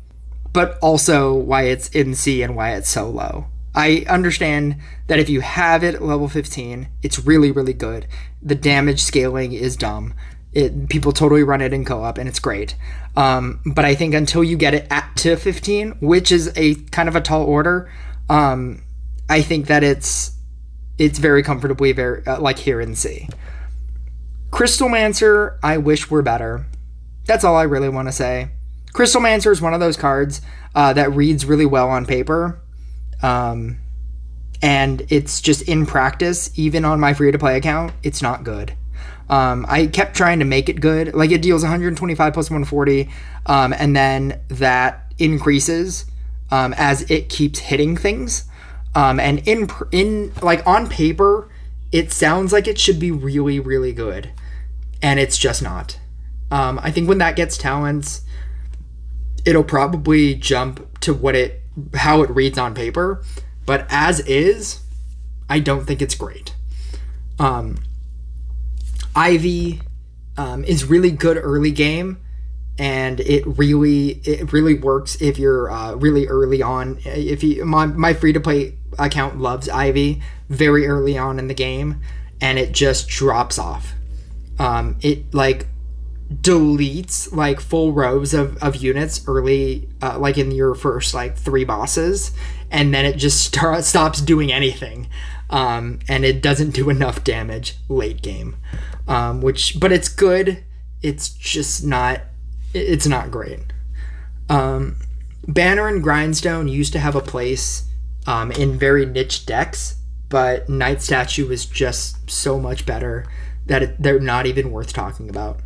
but also why it's in C and why it's so low. I understand that if you have it at level 15, it's really, really good. The damage scaling is dumb. People totally run it in co-op, and it's great. But I think until you get it to 15, which is a kind of a tall order, I think that it's very comfortably like here in C. Crystalmancer, I wish were better. That's all I really want to say. Crystalmancer is one of those cards that reads really well on paper, and it's just in practice, even on my free-to-play account, it's not good. I kept trying to make it good. Like, it deals 125 plus 140, and then that increases as it keeps hitting things. And in like on paper, it sounds like it should be really, really good, and it's just not. I think when that gets talents, it'll probably jump to how it reads on paper, but as is, I don't think it's great. Ivy is really good early game, and it really works if you're really early on. My free-to-play account loves Ivy very early on in the game, and it just drops off. It like deletes like full rows of units early, like in your first like 3 bosses, and then it just stops doing anything, and it doesn't do enough damage late game, but it's good. It's just not. It's not great. Banner and Grindstone used to have a place in very niche decks, but Night Statue is just so much better that they're not even worth talking about.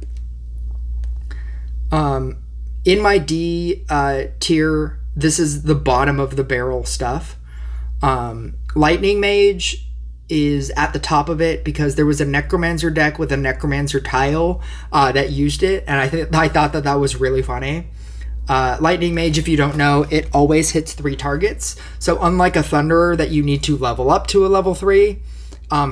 In my D tier, this is the bottom of the barrel stuff. Lightning Mage is at the top of it because there was a Necromancer deck with a Necromancer tile that used it, and I thought that was really funny. Lightning Mage, if you don't know, it always hits 3 targets. So unlike a Thunderer that you need to level up to a level 3,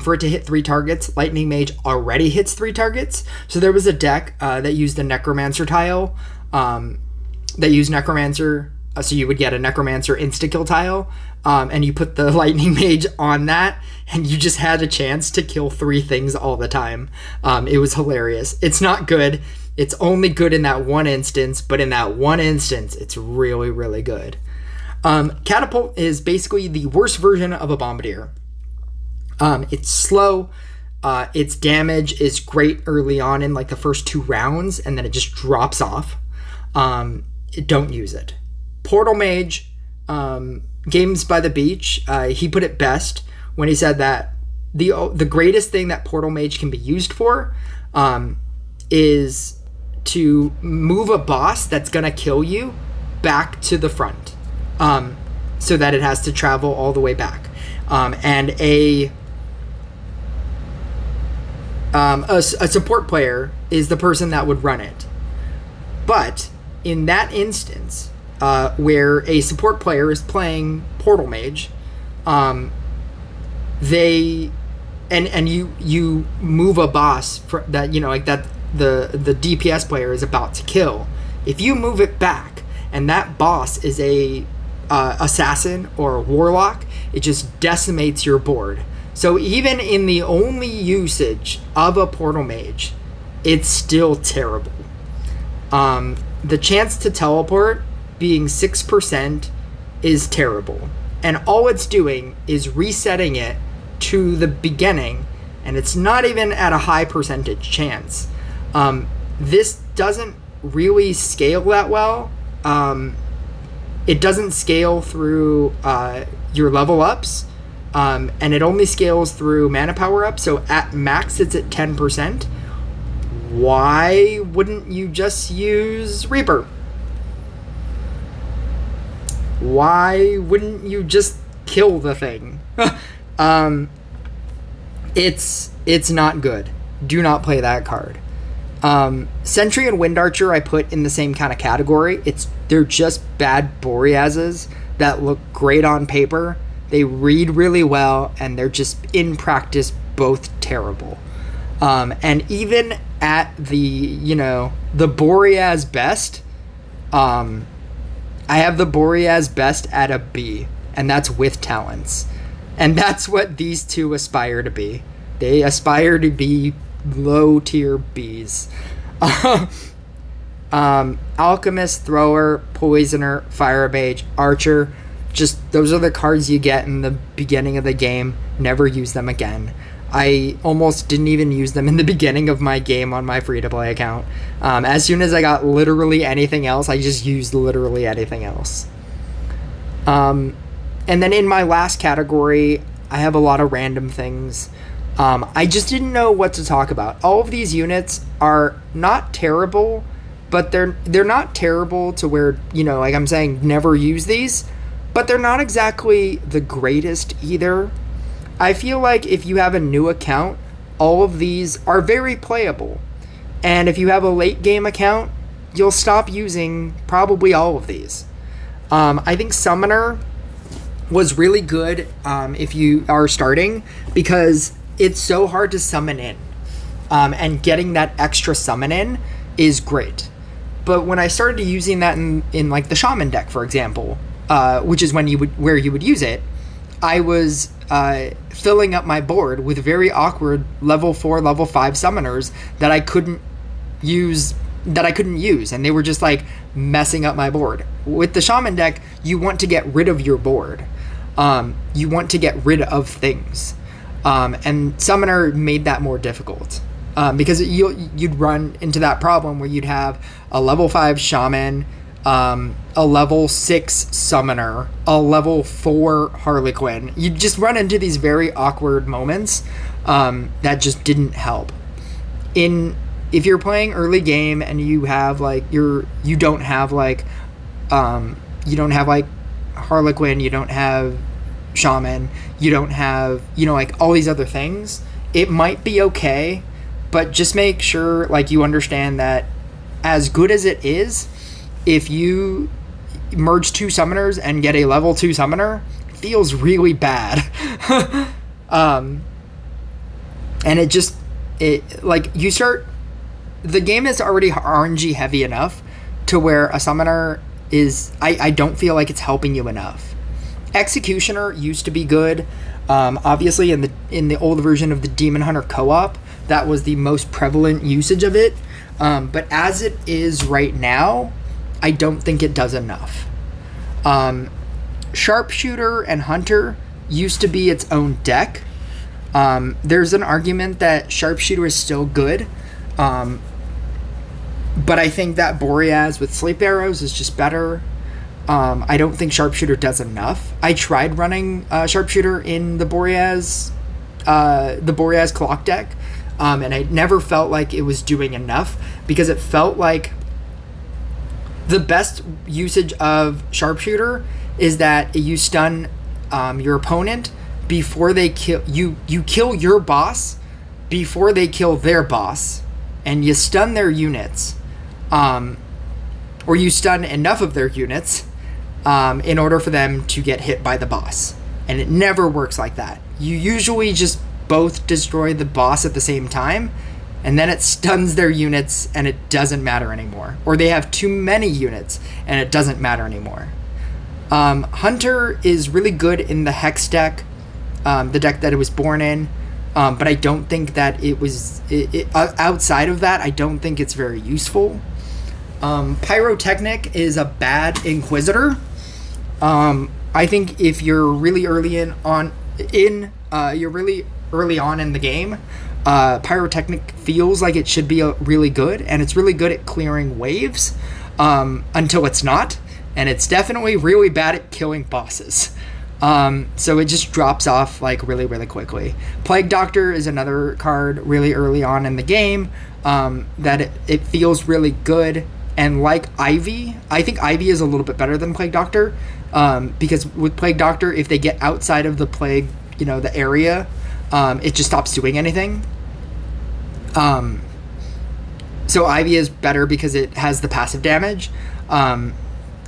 for it to hit 3 targets, Lightning Mage already hits 3 targets. So there was a deck that used the Necromancer tile, that used Necromancer, so you would get a Necromancer insta-kill tile, and you put the Lightning Mage on that, and you just had a chance to kill 3 things all the time. It was hilarious. It's not good. It's only good in that one instance, but in that one instance, it's really, really good. Catapult is basically the worst version of a Bombardier. It's slow. Its damage is great early on in like the first 2 rounds, and then it just drops off. Don't use it. Portal Mage, Games by the Beach, he put it best when he said that the greatest thing that Portal Mage can be used for is to move a boss that's gonna kill you back to the front, so that it has to travel all the way back. And a support player is the person that would run it. But in that instance, where a support player is playing Portal Mage, you move a boss that, like that the DPS player is about to kill. If you move it back and that boss is a assassin or a warlock, it just decimates your board. So even in the only usage of a Portal Mage, it's still terrible. The chance to teleport being 6% is terrible. And all it's doing is resetting it to the beginning, and it's not even at a high percentage chance. This doesn't really scale that well. It doesn't scale through your level ups, and it only scales through mana power up. So at max, it's at 10%. Why wouldn't you just use Reaper? Why wouldn't you just kill the thing? It's not good. Do not play that card. Sentry and Wind Archer I put in the same kind of category. They're just bad Boreases that look great on paper. They read really well, and they're just in practice both terrible. And even at the Boreas best, I have the Boreas best at a B, and that's with talents. And that's what these two aspire to be. They aspire to be low tier Bs. Alchemist, Thrower, Poisoner, Fire Mage, Archer. Just those are the cards you get in the beginning of the game. Never use them again. I almost didn't even use them in the beginning of my game on my free-to-play account. As soon as I got literally anything else, I just used literally anything else. And then in my last category, I have a lot of random things. I just didn't know what to talk about. All of these units are not terrible, but they're not terrible to where, like I'm saying, never use these, but they're not exactly the greatest either. I feel like if you have a new account, all of these are very playable. And if you have a late game account, you'll stop using probably all of these. I think Summoner was really good if you are starting, because it's so hard to summon in. And getting that extra summon in is great. But when I started using that in like the Shaman deck, for example, which is where you would use it, I was filling up my board with very awkward level 4, level 5 summoners that I couldn't use, and they were just like messing up my board. With the Shaman deck, you want to get rid of your board. You want to get rid of things. And Summoner made that more difficult. Because you'd run into that problem where you'd have a level 5 Shaman, a level 6 Summoner, a level 4 Harley Quinn. You just run into these very awkward moments that just didn't help. If you're playing early game and you have like you don't have like Harley Quinn, you don't have Shaman, you don't have like all these other things, it might be okay, but just make sure like you understand that as good as it is, if you merge 2 summoners and get a level 2 summoner, it feels really bad. And the game is already RNG heavy enough to where a summoner is, I don't feel like it's helping you enough. Executioner used to be good. Obviously in the old version of the Demon Hunter co-op, that was the most prevalent usage of it. But as it is right now, I don't think it does enough. Sharpshooter and Hunter used to be its own deck. There's an argument that Sharpshooter is still good, but I think that Boreas with Sleep Arrows is just better. I don't think Sharpshooter does enough. I tried running Sharpshooter in the Boreas clock deck, and I never felt like it was doing enough, because it felt like the best usage of Sharpshooter is that you stun your opponent before they kill you. You kill your boss before they kill their boss, and you stun their units, or you stun enough of their units in order for them to get hit by the boss. And it never works like that. You usually just both destroy the boss at the same time, and then it stuns their units and it doesn't matter anymore. Or they have too many units and it doesn't matter anymore. Hunter is really good in the Hex deck. the deck that it was born in. But I don't think that it was outside of that. I don't think it's very useful. Pyrotechnic is a bad Inquisitor. I think if you're really early you're really early on in the game, Pyrotechnic feels like it should be really good, and it's really good at clearing waves until it's not, and it's definitely really bad at killing bosses. So it just drops off like really, really quickly. Plague Doctor is another card really early on in the game that it feels really good. And like Ivy, I think Ivy is a little bit better than Plague Doctor because with Plague Doctor, if they get outside of the plague, the area, it just stops doing anything. So Ivy is better because it has the passive damage.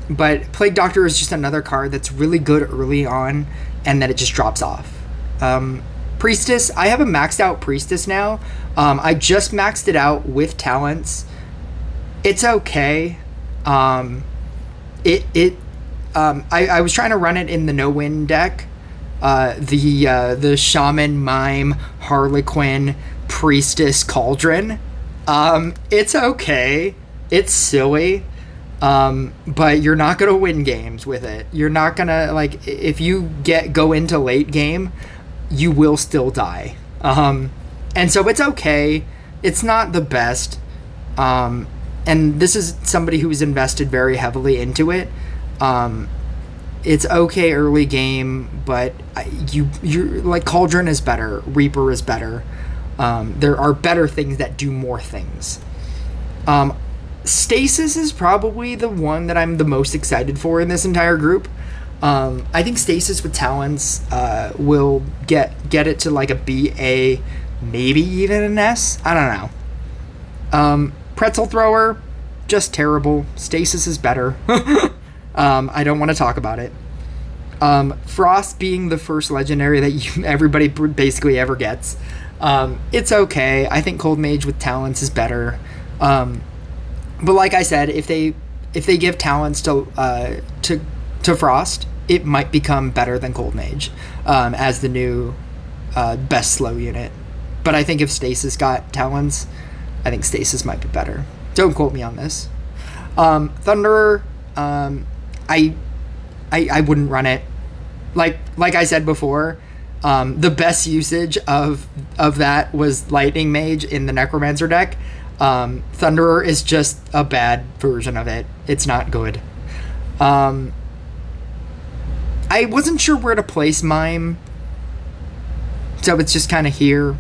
But Plague Doctor is just another card that's really good early on, and then it just drops off. Priestess, I have a maxed out Priestess now. I just maxed it out with talents. It's okay. I was trying to run it in the no-win deck. The Shaman, Mime, Harley Quinn, Priestess, Cauldron. It's okay. It's silly. But you're not gonna win games with it. You're not gonna, like, if you go into late game, you will still die. And so it's okay. It's not the best. And this is somebody who's invested very heavily into it. It's okay early game, but you're like, Cauldron is better, Reaper is better. There are better things that do more things. Stasis is probably the one that I'm the most excited for in this entire group. I think Stasis with talents will get it to like a B, A, maybe even an S. I don't know. Pretzel Thrower, just terrible. Stasis is better. I don't want to talk about it. Frost being the first legendary that everybody basically ever gets. It's okay. I think Cold Mage with talents is better. But like I said, if they give talents to Frost, it might become better than Cold Mage as the new best slow unit. But I think if Stasis got talents, I think Stasis might be better. Don't quote me on this. Thunderer, I wouldn't run it. Like I said before, the best usage of that was Lightning Mage in the Necromancer deck. Thunderer is just a bad version of it. It's not good. I wasn't sure where to place Mime, so it's just kind of here.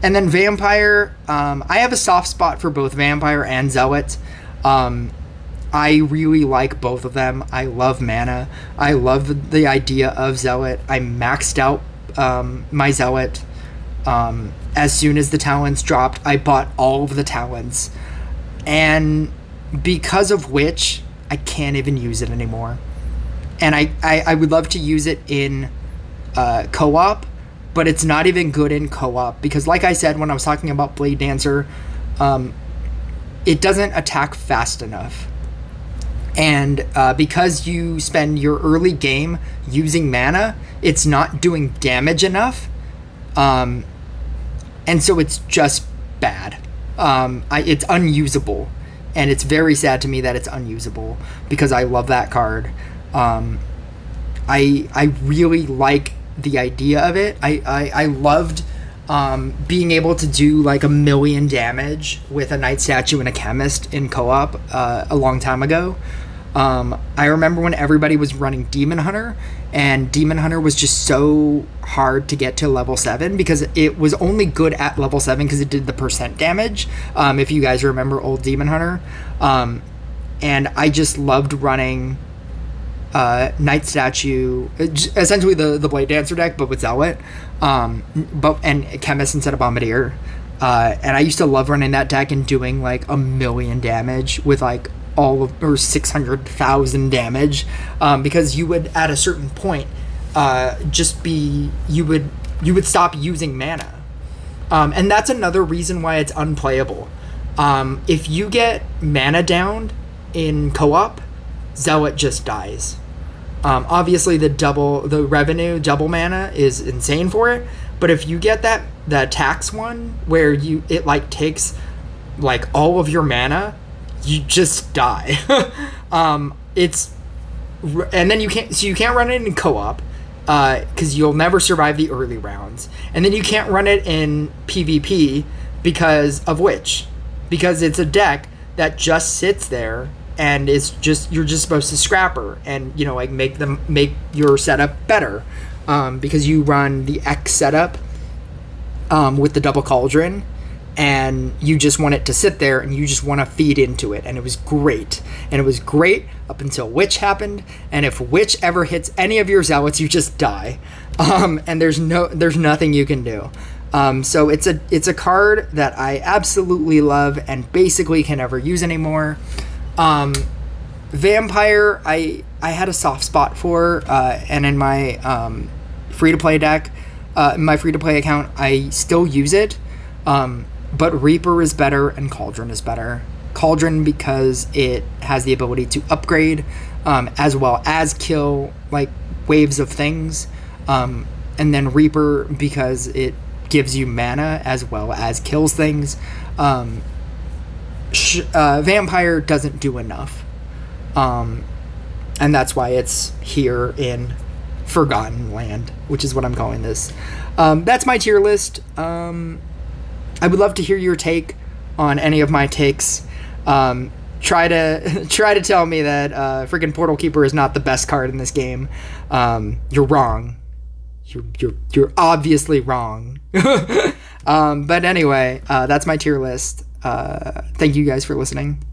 And then Vampire, I have a soft spot for both Vampire and Zealot. I really like both of them. I love mana. I love the idea of Zealot. I maxed out my Zealot. As soon as the talents dropped, I bought all of the talents. And because of which, I can't even use it anymore. And I would love to use it in co-op, but it's not even good in co-op. Because like I said when I was talking about Blade Dancer, it doesn't attack fast enough. And because you spend your early game using mana, it's not doing damage enough. And so it's just bad. It's unusable. And it's very sad to me that it's unusable because I love that card. I really like the idea of it. I loved being able to do like 1,000,000 damage with a Night Statue and a Chemist in co-op a long time ago. I remember when everybody was running Demon Hunter, and Demon Hunter was just so hard to get to level 7 because it was only good at level 7 because it did the percent damage, if you guys remember old Demon Hunter. And I just loved running Night Statue, essentially the Blade Dancer deck, but with Zealot, and Chemist instead of Bombardier. And I used to love running that deck and doing like 1,000,000 damage with like or 600,000 damage, because you would at a certain point you would stop using mana, and that's another reason why it's unplayable. If you get mana down in co-op, Zealot just dies. Obviously, the revenue double mana is insane for it. But if you get that tax one where it like takes like all of your mana, you just die. And then you can't run it in co-op because you'll never survive the early rounds. And then you can't run it in PvP because it's a deck that just sits there and you're just supposed to scrap her and like make your setup better, because you run the X setup with the double cauldron, and you just want it to sit there and you just want to feed into it. And it was great. And it was great up until Witch happened. And if Witch ever hits any of your zealots, you just die. And there's nothing you can do. So it's a card that I absolutely love and basically can never use anymore. Vampire, I had a soft spot for, and in my free-to-play deck, in my free-to-play account, I still use it. But Reaper is better and Cauldron is better. Cauldron because it has the ability to upgrade, as well as kill like waves of things. And then Reaper because it gives you mana as well as kills things. Vampire doesn't do enough. And that's why it's here in Forgotten Land, which is what I'm calling this. That's my tier list. I would love to hear your take on any of my takes. Try to tell me that freaking Portal Keeper is not the best card in this game. You're wrong. You're obviously wrong. But anyway, that's my tier list. Thank you guys for listening.